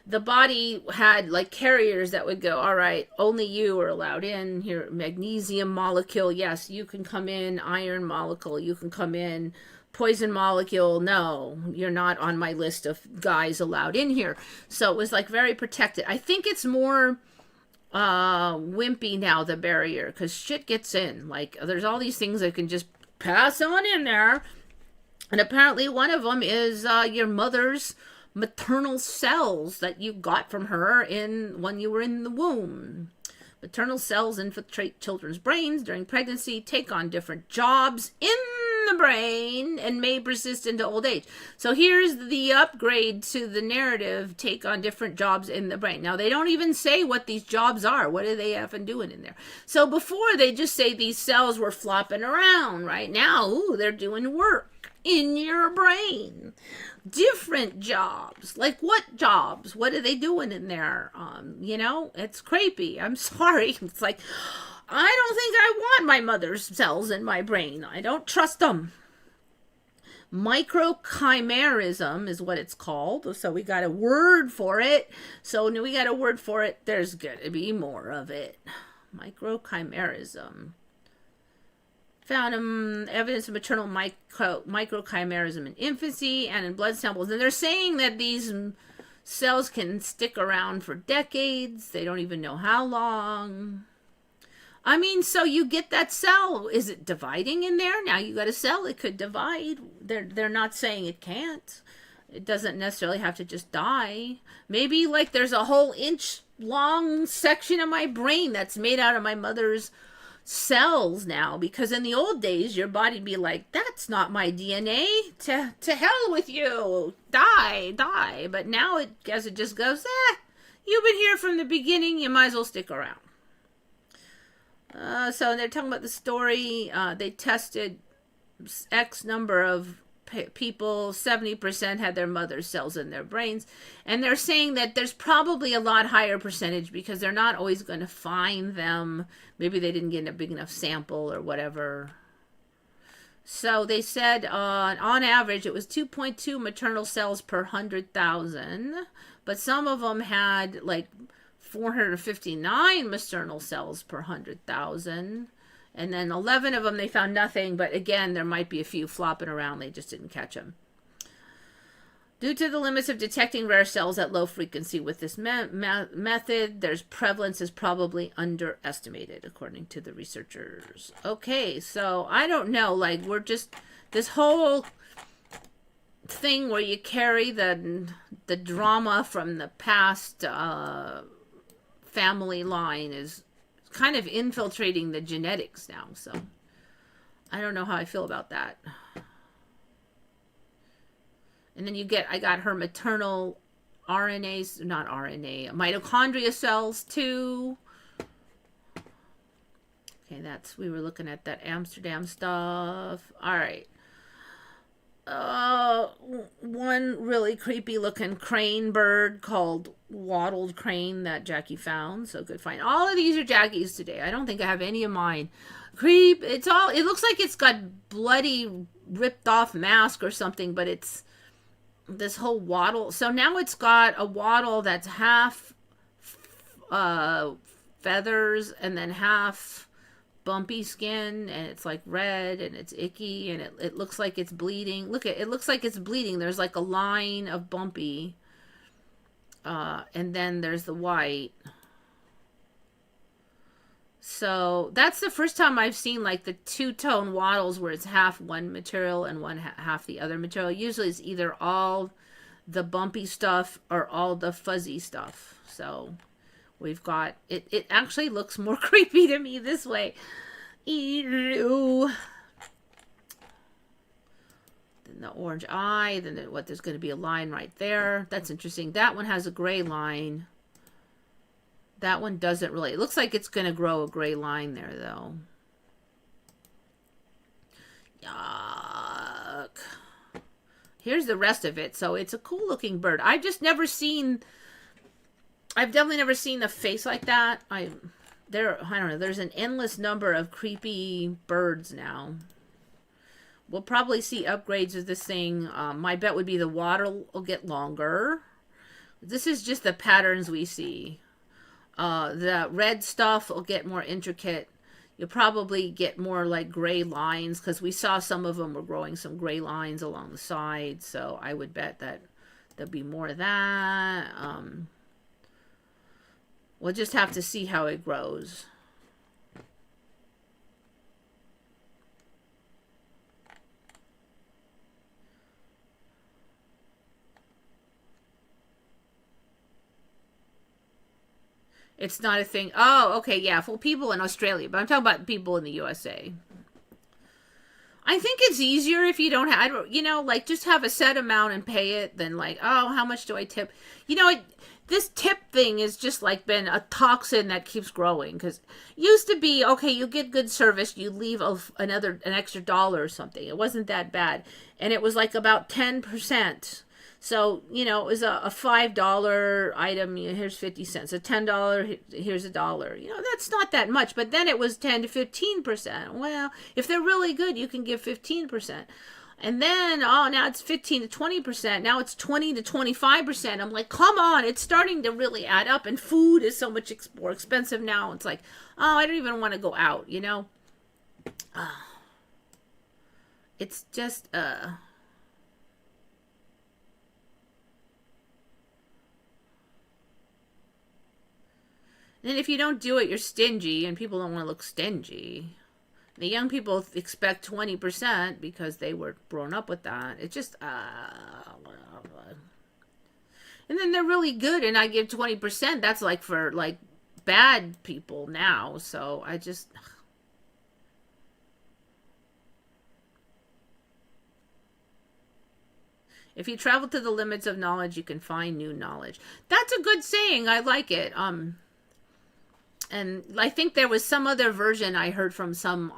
the body had like carriers that would go, all right, only you are allowed in here. Magnesium molecule, yes, you can come in. Iron molecule, you can come in. Poison molecule, no, you're not on my list of guys allowed in here. So it was like very protected. I think it's more wimpy now, the barrier, because shit gets in. Like, there's all these things that can just pass on in there. And apparently one of them is your mother's maternal cells that you got from her in when you were in the womb. Maternal cells infiltrate children's brains during pregnancy, take on different jobs in the brain, and may persist into old age. So here's the upgrade to the narrative: take on different jobs in the brain. Now, they don't even say what these jobs are. What are they effing doing in there? So before, they just say these cells were flopping around. Right now, ooh, they're doing work in your brain. Different jobs. Like, what jobs? What are they doing in there? You know, it's creepy. I'm sorry. It's like, I don't think I want my mother's cells in my brain. I don't trust them. Microchimerism is what it's called. So we got a word for it. So now we got a word for it. There's going to be more of it. Microchimerism. Found evidence of maternal microchimerism in infancy and in blood samples. And they're saying that these cells can stick around for decades. They don't even know how long. I mean, so you get that cell. Is it dividing in there? Now you got a cell. It could divide. They're not saying it can't. It doesn't necessarily have to just die. Maybe like there's a whole inch long section of my brain that's made out of my mother's cells now, because in the old days your body'd be like, that's not my DNA, to hell with you, die. But now it just goes, you've been here from the beginning, you might as well stick around. So they're talking about the story. They tested X number of people, 70% had their mother's cells in their brains, and they're saying that there's probably a lot higher percentage because they're not always going to find them. Maybe they didn't get a big enough sample or whatever. So they said on average it was 2.2 maternal cells per 100,000, but some of them had like 459 maternal cells per 100,000. And then 11 of them, they found nothing. But again, there might be a few flopping around. They just didn't catch them. Due to the limits of detecting rare cells at low frequency with this method, their prevalence is probably underestimated, according to the researchers. Okay, so I don't know. Like, we're just... This whole thing where you carry the drama from the past family line is kind of infiltrating the genetics now, so I don't know how I feel about that. And then I got her maternal RNAs, not RNA, mitochondria cells too. Okay, we were looking at that Amsterdam stuff. All right. One really creepy looking crane bird called wattled crane that Jackie found. So good find. All of these are Jackie's today. I don't think I have any of mine. It looks like it's got bloody ripped off mask or something, but it's this whole wattle. So now it's got a wattle that's half feathers and then half bumpy skin, and it's like red and it's icky, and it looks like it's bleeding. Look, it looks like it's bleeding. There's like a line of bumpy, and then there's the white. So that's the first time I've seen like the two-tone wattles where it's half one material and half the other material. Usually it's either all the bumpy stuff or all the fuzzy stuff. So we've got it. It actually looks more creepy to me this way. Ew. Then the orange eye. Then there's going to be a line right there. That's interesting. That one has a gray line. That one doesn't really. It looks like it's going to grow a gray line there, though. Yuck. Here's the rest of it. So it's a cool looking bird. I've definitely never seen a face like that. I don't know. There's an endless number of creepy birds now. We'll probably see upgrades of this thing. My bet would be the water will get longer. This is just the patterns we see. The red stuff will get more intricate. You'll probably get more like gray lines because we saw some of them were growing some gray lines along the side. So I would bet that there'll be more of that. We'll just have to see how it grows. It's not a thing. Oh, okay, yeah, for people in Australia, but I'm talking about people in the USA. I think it's easier if you don't have, like just have a set amount and pay it than like, oh, how much do I tip? This tip thing has just like been a toxin that keeps growing because used to be, okay, you get good service, you leave an extra dollar or something. It wasn't that bad. And it was like about 10%. So, it was a $5 item. Here's 50 cents. A $10, here's $1. That's not that much. But then it was 10 to 15%. Well, if they're really good, you can give 15%. And then, now it's 15 to 20%. Now it's 20 to 25%. I'm like, come on. It's starting to really add up. And food is so much more expensive now. It's like, oh, I don't even want to go out, It's just, And if you don't do it, you're stingy, and people don't want to look stingy. The young people expect 20% because they were grown up with that. It's just, and then they're really good, and I give 20%. That's like for like bad people now. So I just. If you travel to the limits of knowledge, you can find new knowledge. That's a good saying. I like it. And I think there was some other version I heard from some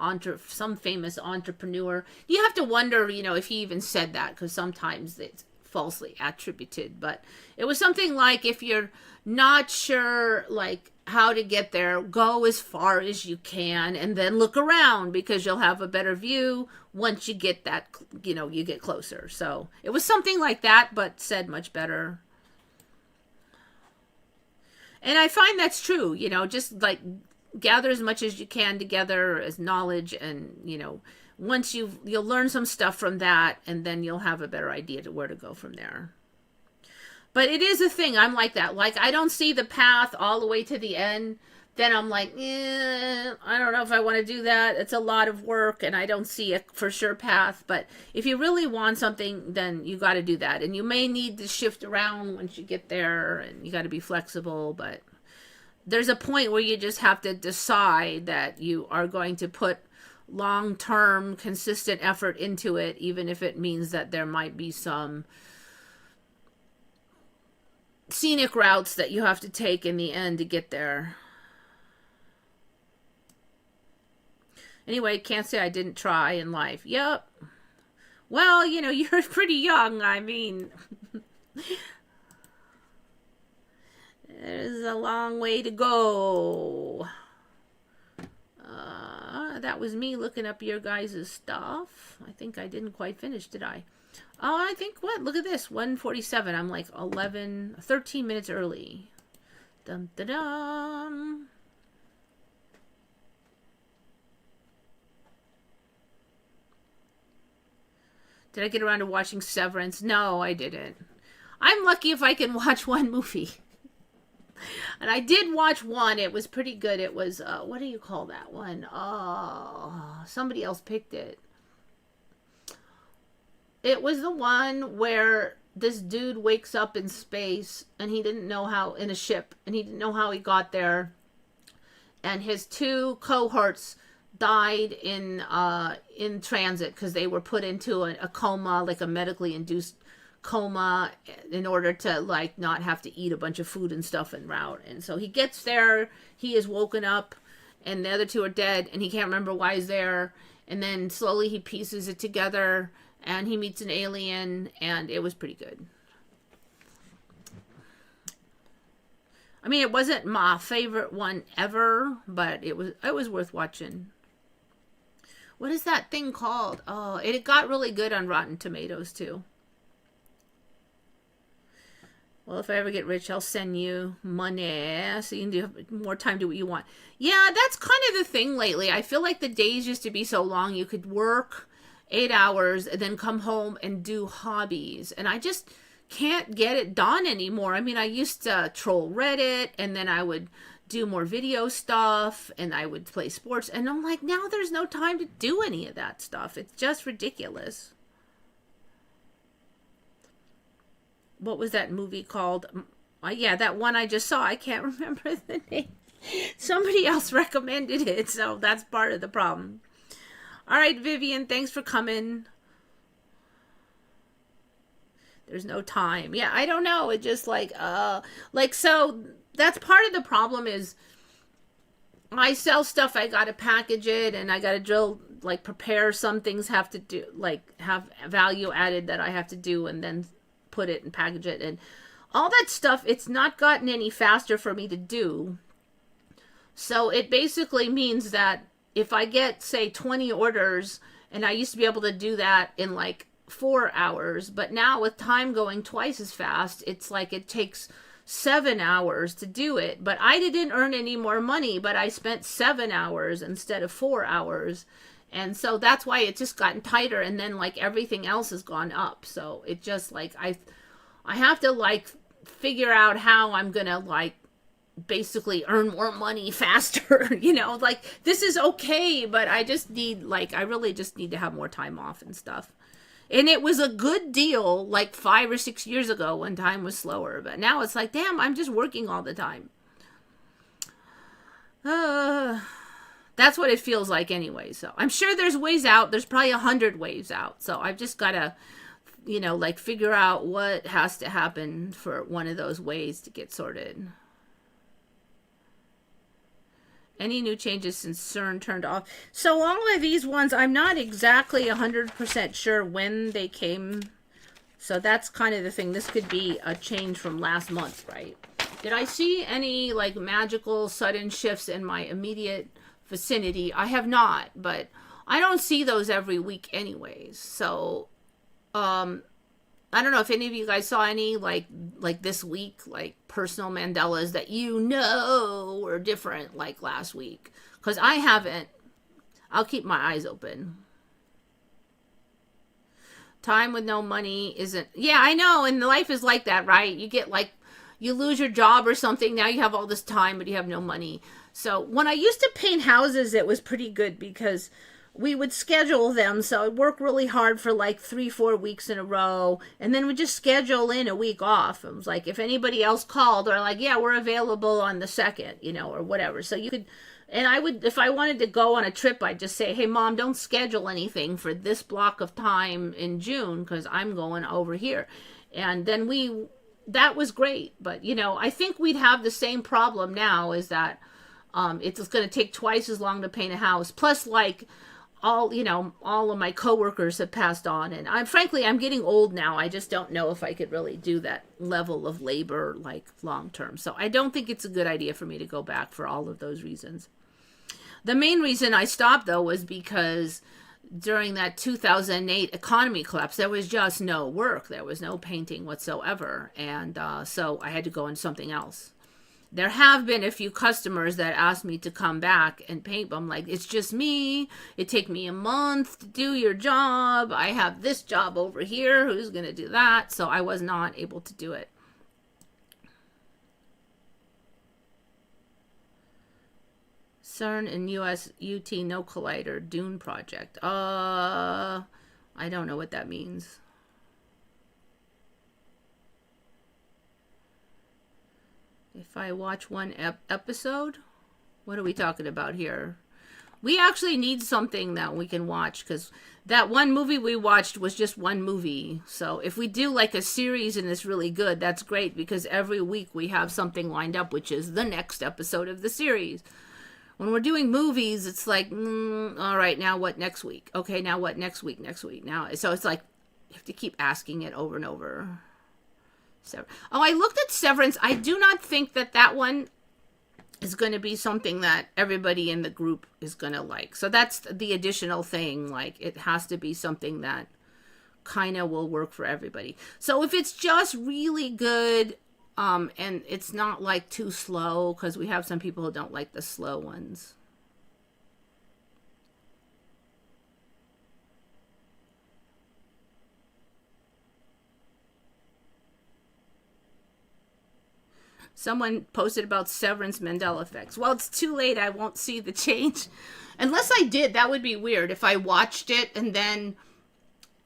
famous entrepreneur. You have to wonder, if he even said that because sometimes it's falsely attributed. But it was something like, if you're not sure, like how to get there, go as far as you can and then look around because you'll have a better view once you get that, you get closer. So it was something like that, but said much better. And I find that's true, just like gather as much as you can together as knowledge, and, once you'll learn some stuff from that, and then you'll have a better idea to where to go from there. But it is a thing. I'm like that. Like, I don't see the path all the way to the end. Then I'm like, I don't know if I want to do that. It's a lot of work, and I don't see a for sure path. But if you really want something, then you got to do that. And you may need to shift around once you get there, and you got to be flexible. But there's a point where you just have to decide that you are going to put long-term, consistent effort into it, even if it means that there might be some scenic routes that you have to take in the end to get there. Anyway, can't say I didn't try in life. Yep. Well, you're pretty young. I mean, there's a long way to go. That was me looking up your guys' stuff. I think I didn't quite finish, did I? Oh, I think what? Look at this. 1:47. I'm like 13 minutes early. Dum da dum. Did I get around to watching Severance? No, I didn't. I'm lucky if I can watch one movie. And I did watch one. It was pretty good. It was, what do you call that one? Oh, somebody else picked it. It was the one where this dude wakes up in space and he didn't know how, in a ship, and he didn't know how he got there. And his two cohorts died in transit because they were put into a coma, like a medically induced coma, in order to like not have to eat a bunch of food and stuff en route. And so he gets there, he is woken up, and the other two are dead, and he can't remember why he's there. And then slowly he pieces it together, and he meets an alien, and it was pretty good. I mean, it wasn't my favorite one ever, but it was worth watching. What is that thing called? Oh, it got really good on Rotten Tomatoes too. Well, if I ever get rich, I'll send you money so you can do more time to do what you want. Yeah, that's kind of the thing lately. I feel like the days used to be so long. You could work 8 hours and then come home and do hobbies. And I just can't get it done anymore. I mean, I used to troll Reddit and then I would do more video stuff and I would play sports. And I'm like, now there's no time to do any of that stuff. It's just ridiculous. What was that movie called? Yeah, that one I just saw. I can't remember the name. Somebody else recommended it, so that's part of the problem. All right, Vivian, thanks for coming. There's no time. Yeah, I don't know. It just so that's part of the problem is I sell stuff, I gotta package it and I gotta prepare. Some things have to do, have value added that I have to do and then put it and package it and all that stuff. It's not gotten any faster for me to do. So it basically means that if I get, say, 20 orders, and I used to be able to do that in 4 hours, but now with time going twice as fast, it's like it takes 7 hours to do it. But I didn't earn any more money, but I spent 7 hours instead of 4 hours. And so that's why it's just gotten tighter, and then everything else has gone up. So it just I have to figure out how I'm gonna basically earn more money faster. This is okay, but I just need I really just need to have more time off and stuff. And it was a good deal 5 or 6 years ago when time was slower, but now it's damn, I'm just working all the time. That's what it feels like anyway. So I'm sure there's ways out. There's probably 100 ways out. So I've just got to, figure out what has to happen for one of those ways to get sorted. Any new changes since CERN turned off? So all of these ones, I'm not exactly 100% sure when they came. So that's kind of the thing. This could be a change from last month, right? Did I see any magical sudden shifts in my immediate vicinity? I have not, but I don't see those every week anyways. So I don't know if any of you guys saw any this week personal Mandelas that were different last week, because I haven't. I'll keep my eyes open. Time with no money isn't. Yeah, I know, and life is like that, right? You get you lose your job or something, now you have all this time but you have no money. So when I used to paint houses, it was pretty good because we would schedule them. So I'd work really hard for 3-4 weeks in a row, and then we'd just schedule in a week off. It was if anybody else called, or yeah, we're available on the 2nd, or whatever. So you could, and I would, if I wanted to go on a trip, I'd just say, hey mom, don't schedule anything for this block of time in June because I'm going over here. And then that was great. But I think we'd have the same problem now, is that it's going to take twice as long to paint a house. Plus, all of my coworkers have passed on, and I'm getting old now. I just don't know if I could really do that level of labor long term. So I don't think it's a good idea for me to go back for all of those reasons. The main reason I stopped though was because during that 2008 economy collapse, there was just no work. There was no painting whatsoever, and so I had to go into something else. There have been a few customers that asked me to come back and paint, but I'm it's just me. It take me a month to do your job. I have this job over here. Who's going to do that? So I was not able to do it. CERN and US UT No Collider Dune project. I don't know what that means. If I watch one episode, what are we talking about here? We actually need something that we can watch, because that one movie we watched was just one movie. So if we do a series and it's really good, that's great, because every week we have something lined up, which is the next episode of the series. When we're doing movies, it's all right, now what next week? Okay, now what next week? Now, so it's you have to keep asking it over and over. I looked at Severance. I do not think that one is going to be something that everybody in the group is going to like. So that's the additional thing. It has to be something that kind of will work for everybody. So if it's just really good, And it's not like too slow, because we have some people who don't like the slow ones. Someone posted about severance Mandela effects. Well, it's too late. I won't see the change. Unless I did, that would be weird. If I watched it and then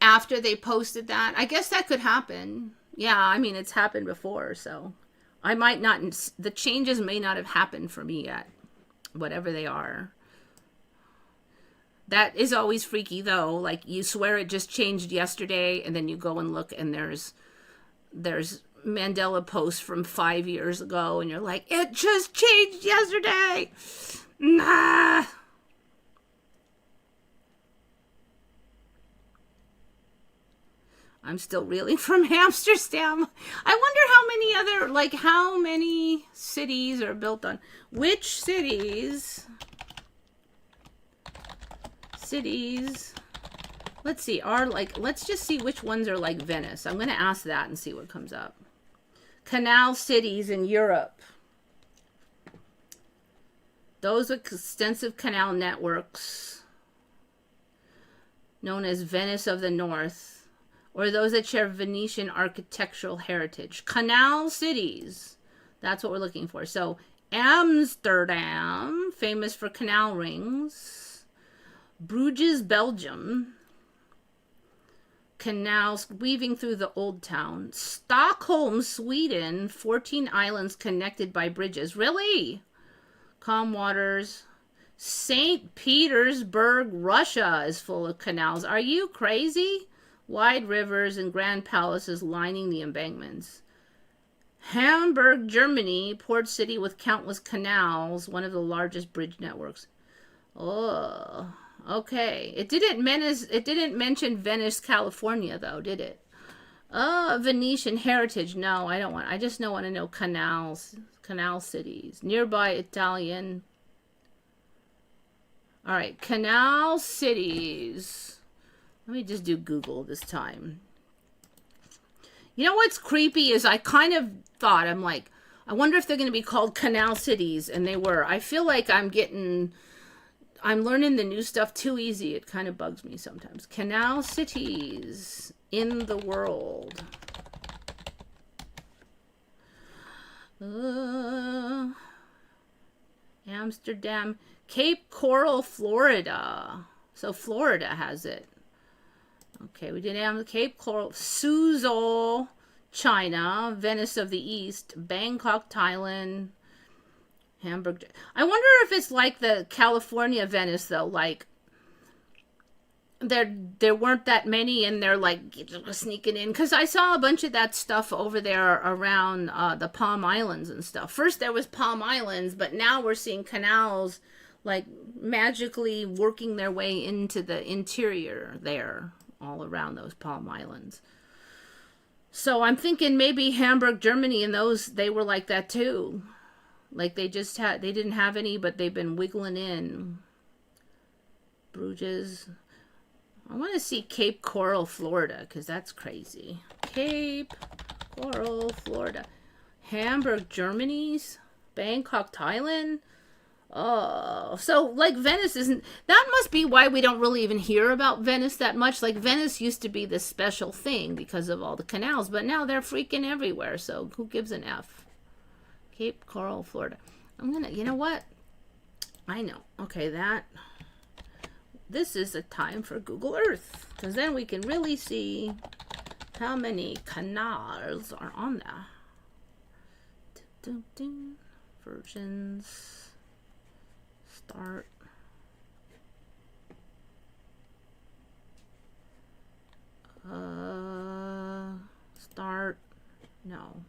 after they posted that, I guess that could happen. Yeah, I mean, it's happened before, so I might not, the changes may not have happened for me yet, whatever they are. That is always freaky, though. Like, you swear it just changed yesterday, and then you go and look, and there's Mandela posts from 5 years ago, and you're like, it just changed yesterday. Nah. I'm still reeling from Amsterdam. I wonder how many other, like, how many cities are built on, which cities, let's see, are like, let's just see which ones are like Venice. I'm going to ask that and see what comes up. Canal cities in Europe. Those with extensive canal networks, known as Venice of the North, or those that share Venetian architectural heritage. Canal cities. That's what we're looking for. So, Amsterdam, famous for canal rings. Bruges, Belgium. Canals weaving through the old town. Stockholm, Sweden. 14 islands connected by bridges. Really? Calm waters. St. Petersburg, Russia is full of canals. Are you crazy? Wide rivers and grand palaces lining the embankments. Hamburg, Germany, port city with countless canals, one of the largest bridge networks. Oh, okay. It didn't mention Venice, California, though, did it? Venetian heritage. No, I don't want. I just don't want to know canals, canal cities. Nearby Italian. All right, canal cities. Let me just do Google this time. You know what's creepy is I kind of thought, I'm like, I wonder if they're going to be called canal cities, and they were. I feel like I'm learning the new stuff too easy. It kind of bugs me sometimes. Canal cities in the world. Amsterdam. Cape Coral, Florida. So Florida has it. Okay, we did have Cape Coral, Suzhou, China, Venice of the East, Bangkok, Thailand, Hamburg. I wonder if it's like the California Venice, though. Like, there weren't that many, and they're like sneaking in. Because I saw a bunch of that stuff over there around the Palm Islands and stuff. First there was Palm Islands, but now we're seeing canals like magically working their way into the interior there, all around those Palm Islands. So I'm thinking maybe Hamburg, Germany, and those, they were like that too. Like they didn't have any, but they've been wiggling in. Bruges. I want to see Cape Coral, Florida, because that's crazy. Cape Coral, Florida. Hamburg, Germany's. Bangkok, Thailand. Oh, so like Venice isn't, that must be why we don't really even hear about Venice that much. Like Venice used to be this special thing because of all the canals, but now they're freaking everywhere. So who gives an F? Cape Coral, Florida. I'm gonna, you know what? I know. Okay, this is a time for Google Earth, because then we can really see how many canals are on there. Versions. Start. Start. No.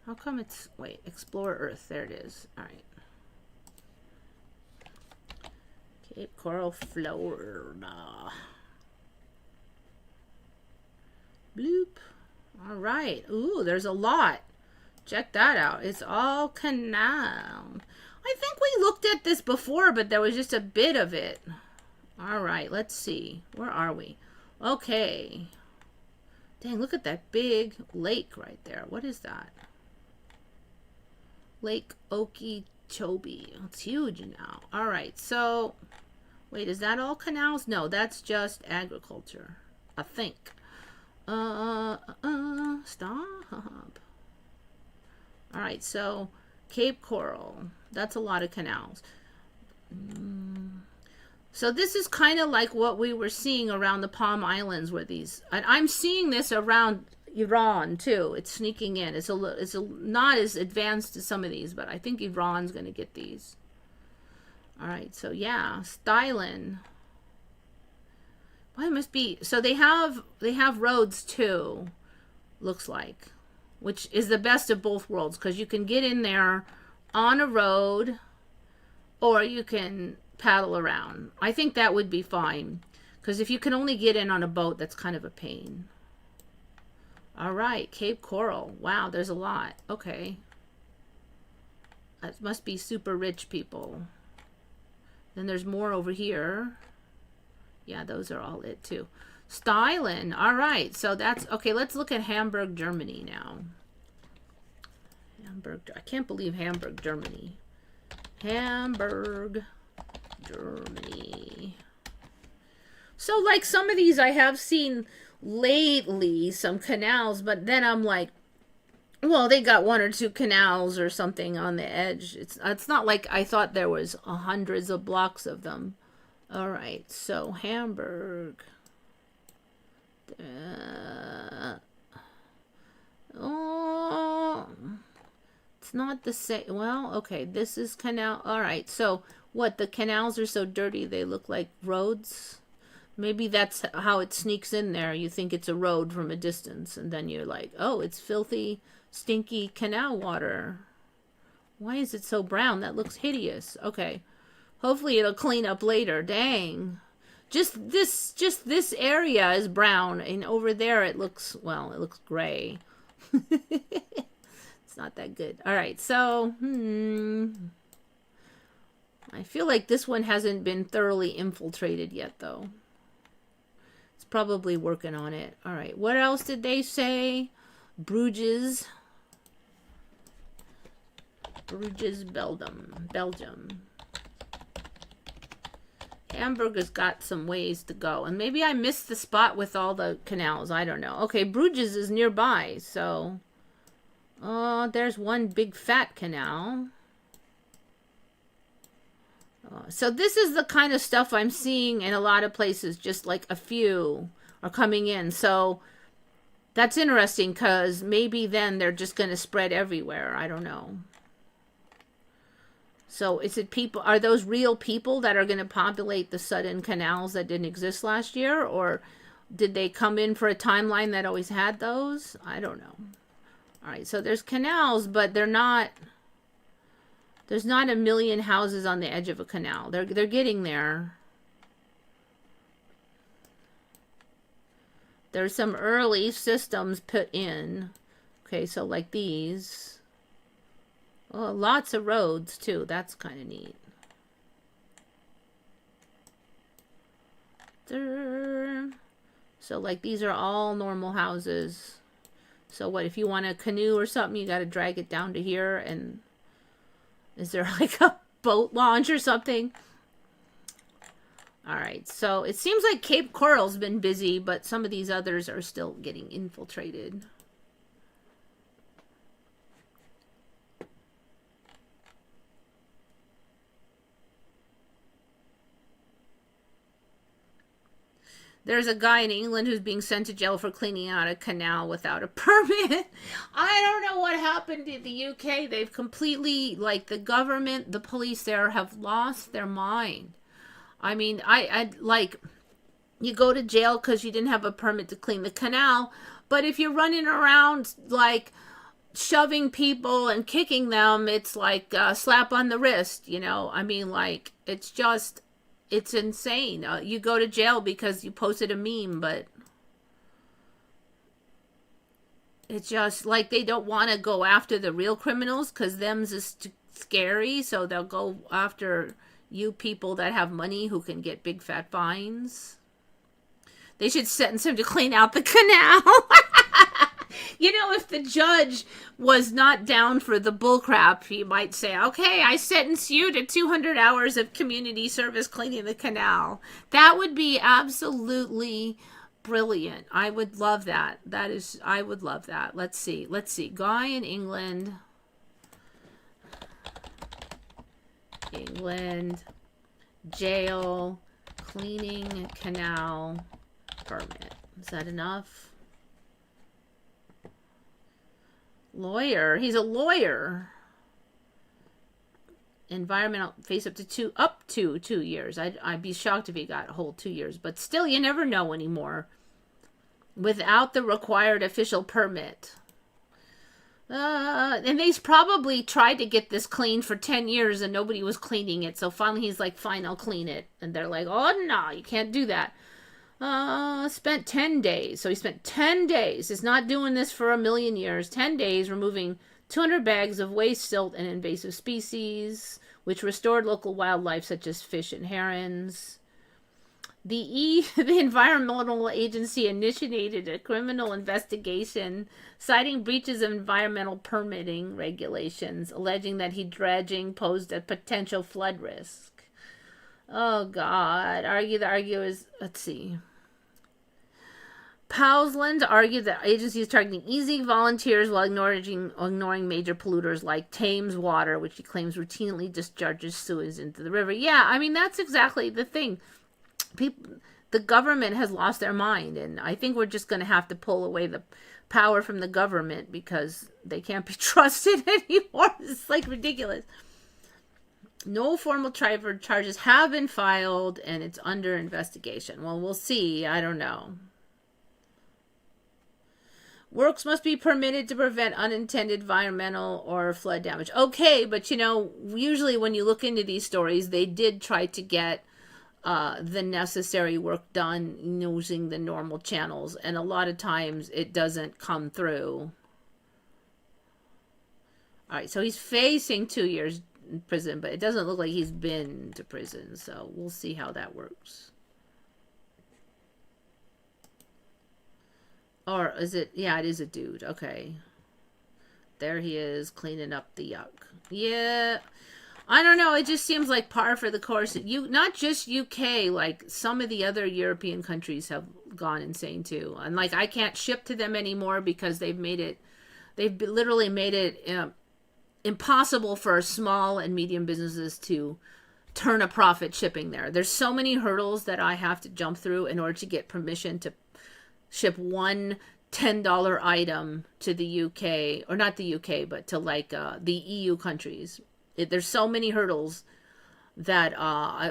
How come it's, wait, explore Earth. There it is. All right. Cape Coral, Florida. Bloop. All right. Ooh, there's a lot. Check that out. It's all canal. I think we looked at this before, but there was just a bit of it. All right, let's see. Where are we? Okay. Dang, look at that big lake right there. What is that? Lake Okeechobee. It's huge now. All right, so wait, is that all canals? No, that's just agriculture, I think. Stop. All right, so Cape Coral. That's a lot of canals. So this is kind of like what we were seeing around the Palm Islands, where these, and I'm seeing this around Iran too. It's sneaking in. It's not as advanced as some of these, but I think Iran's going to get these. All right, so yeah, styling. Well, it must be. So they have roads too. Looks like, which is the best of both worlds, because you can get in there on a road, or you can paddle around. I think that would be fine, because if you can only get in on a boat, that's kind of a pain. All right, Cape Coral. Wow, there's a lot. Okay. That must be super rich people. Then there's more over here. Yeah, those are all it too. Styling. All right, so that's okay. Let's look at Hamburg, Germany now. Hamburg. I can't believe Hamburg, Germany. Hamburg, Germany. So like some of these I have seen lately, some canals, but then I'm like, well, they got one or two canals or something on the edge. It's not like I thought there was hundreds of blocks of them. All right, so Hamburg. Oh, it's not the same. Well, okay, this is canal. All right, so what? The canals are so dirty they look like roads. Maybe that's how it sneaks in there. You think it's a road from a distance, and then you're like, oh, it's filthy, stinky canal water. Why is it so brown? That looks hideous. Okay. Hopefully it'll clean up later. Dang. Just this area is brown, and over there it looks, well, it looks gray. It's not that good. All right, so I feel like this one hasn't been thoroughly infiltrated yet, though. It's probably working on it. All right, what else did they say? Bruges, Belgium. Hamburg has got some ways to go. And maybe I missed the spot with all the canals. I don't know. Okay, Bruges is nearby. So, there's one big fat canal. So this is the kind of stuff I'm seeing in a lot of places. Just like a few are coming in. So that's interesting, because maybe then they're just going to spread everywhere. I don't know. So is it people, are those real people that are going to populate the sudden canals that didn't exist last year? Or did they come in for a timeline that always had those? I don't know. All right, so there's canals, but there's not a million houses on the edge of a canal. They're getting there. There's some early systems put in. Okay, so like these. Oh, lots of roads, too. That's kind of neat. So, like, these are all normal houses. So, what, if you want a canoe or something, you got to drag it down to here, and is there, like, a boat launch or something? All right, so it seems like Cape Coral's been busy, but some of these others are still getting infiltrated. There's a guy in England who's being sent to jail for cleaning out a canal without a permit. I don't know what happened in the UK. They've completely, like, the government, the police there have lost their mind. I mean, I like, you go to jail because you didn't have a permit to clean the canal. But if you're running around, like, shoving people and kicking them, it's like a slap on the wrist, you know? I mean, like, it's just... It's insane. You go to jail because you posted a meme, but it's just like they don't want to go after the real criminals because them's is scary. So they'll go after you people that have money who can get big fat fines. They should sentence him to clean out the canal. You know, if the judge was not down for the bullcrap, he might say, okay, I sentence you to 200 hours of community service cleaning the canal. That would be absolutely brilliant. I would love that. I would love that. Let's see. Guy in England. Jail, cleaning canal permit. Is that enough? Lawyer. He's a lawyer. Environmental face up to 2 years. I'd be shocked if he got a whole 2 years, but still, you never know anymore. Without the required official permit. And they probably tried to get this cleaned for 10 years and nobody was cleaning it. So finally he's like, fine, I'll clean it. And they're like, oh no, you can't do that. Spent 10 days. So he spent 10 days. He's not doing this for a million years. 10 days removing 200 bags of waste, silt, and invasive species, which restored local wildlife such as fish and herons. The Environmental Agency initiated a criminal investigation citing breaches of environmental permitting regulations, alleging that dredging posed a potential flood risk. Oh, God. Let's see. Powsland argued that agency is targeting easy volunteers while ignoring major polluters like Thames Water, which he claims routinely discharges sewage into the river. Yeah, I mean, that's exactly the thing. The government has lost their mind, and I think we're just going to have to pull away the power from the government because they can't be trusted anymore. It's like ridiculous. No formal charges have been filed, and it's under investigation. Well, we'll see. I don't know. Works must be permitted to prevent unintended environmental or flood damage. Okay, but usually when you look into these stories, they did try to get the necessary work done using the normal channels, and a lot of times it doesn't come through. All right, so he's facing 2 years in prison, but it doesn't look like he's been to prison, so we'll see how that works. Or is it? Yeah, it is a dude. Okay. There he is, cleaning up the yuck. Yeah. I don't know. It just seems like par for the course. Not just UK, like some of the other European countries have gone insane too. And like, I can't ship to them anymore because they've literally made it impossible for small and medium businesses to turn a profit shipping there. There's so many hurdles that I have to jump through in order to get permission to ship one $10 item to the UK, or not the UK, but to like the EU countries. There's so many hurdles that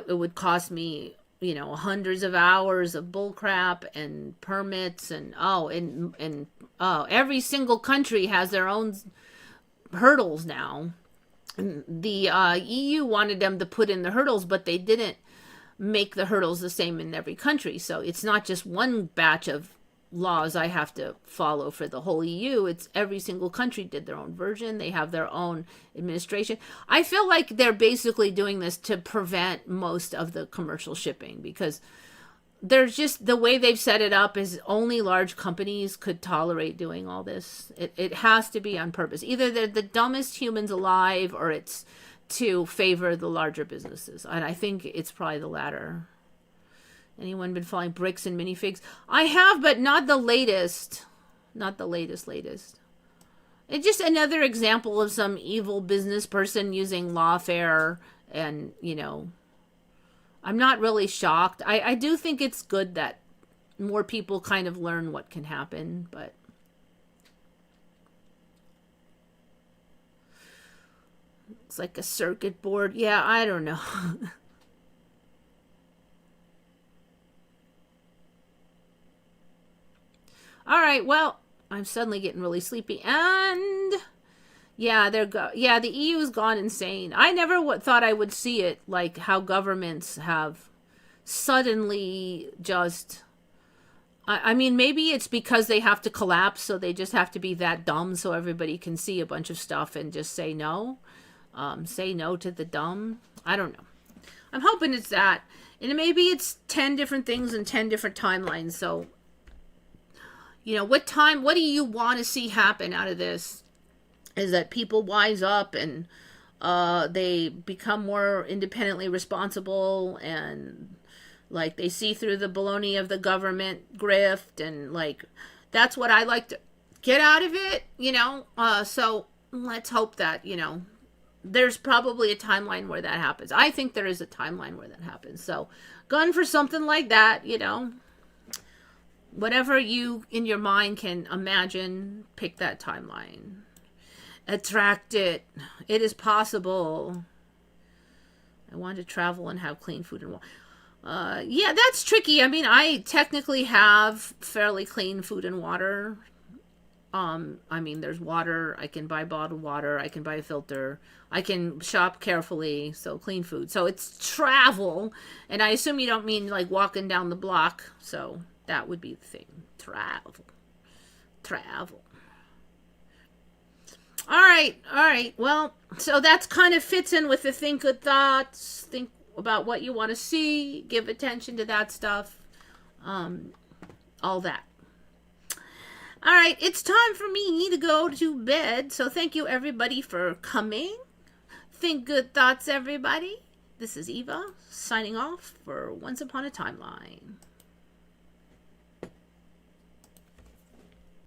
it would cost me, hundreds of hours of bullcrap and permits and every single country has their own hurdles now. And the EU wanted them to put in the hurdles, but they didn't make the hurdles the same in every country. So it's not just one batch of laws I have to follow for the whole EU. It's every single country did their own version. They have their own administration. I feel like they're basically doing this to prevent most of the commercial shipping, because there's just, the way they've set it up is only large companies could tolerate doing all this. It has to be on purpose. Either they're the dumbest humans alive, or it's to favor the larger businesses. And I think it's probably the latter. Anyone been following bricks and minifigs? I have, but not the latest. Not the latest. It's just another example of some evil business person using lawfare, and, I'm not really shocked. I do think it's good that more people kind of learn what can happen, but it's like a circuit board. Yeah, I don't know. All right, well, I'm suddenly getting really sleepy, and yeah, the EU's gone insane. I never thought I would see it, like how governments have suddenly just, I mean, maybe it's because they have to collapse, so they just have to be that dumb so everybody can see a bunch of stuff and just say no to the dumb. I don't know. I'm hoping it's that. And maybe it's 10 different things and 10 different timelines. So, what do you want to see happen out of this? Is that people wise up and they become more independently responsible, and like they see through the baloney of the government grift, and like that's what I like to get out of it, so let's hope that, there's probably a timeline where that happens. I think there is a timeline where that happens. So gun for something like that, whatever you in your mind can imagine, pick that timeline. Attract it. It is possible. I want to travel and have clean food and water. Yeah, that's tricky. I mean, I technically have fairly clean food and water. I mean, there's water. I can buy bottled water. I can buy a filter. I can shop carefully. So clean food. So it's travel. And I assume you don't mean like walking down the block. So that would be the thing. Travel. All right. Well, so that's kind of fits in with the think good thoughts. Think about what you want to see. Give attention to that stuff. All that. All right, it's time for me to go to bed. So thank you, everybody, for coming. Think good thoughts, everybody. This is Eva signing off for Once Upon a Timeline.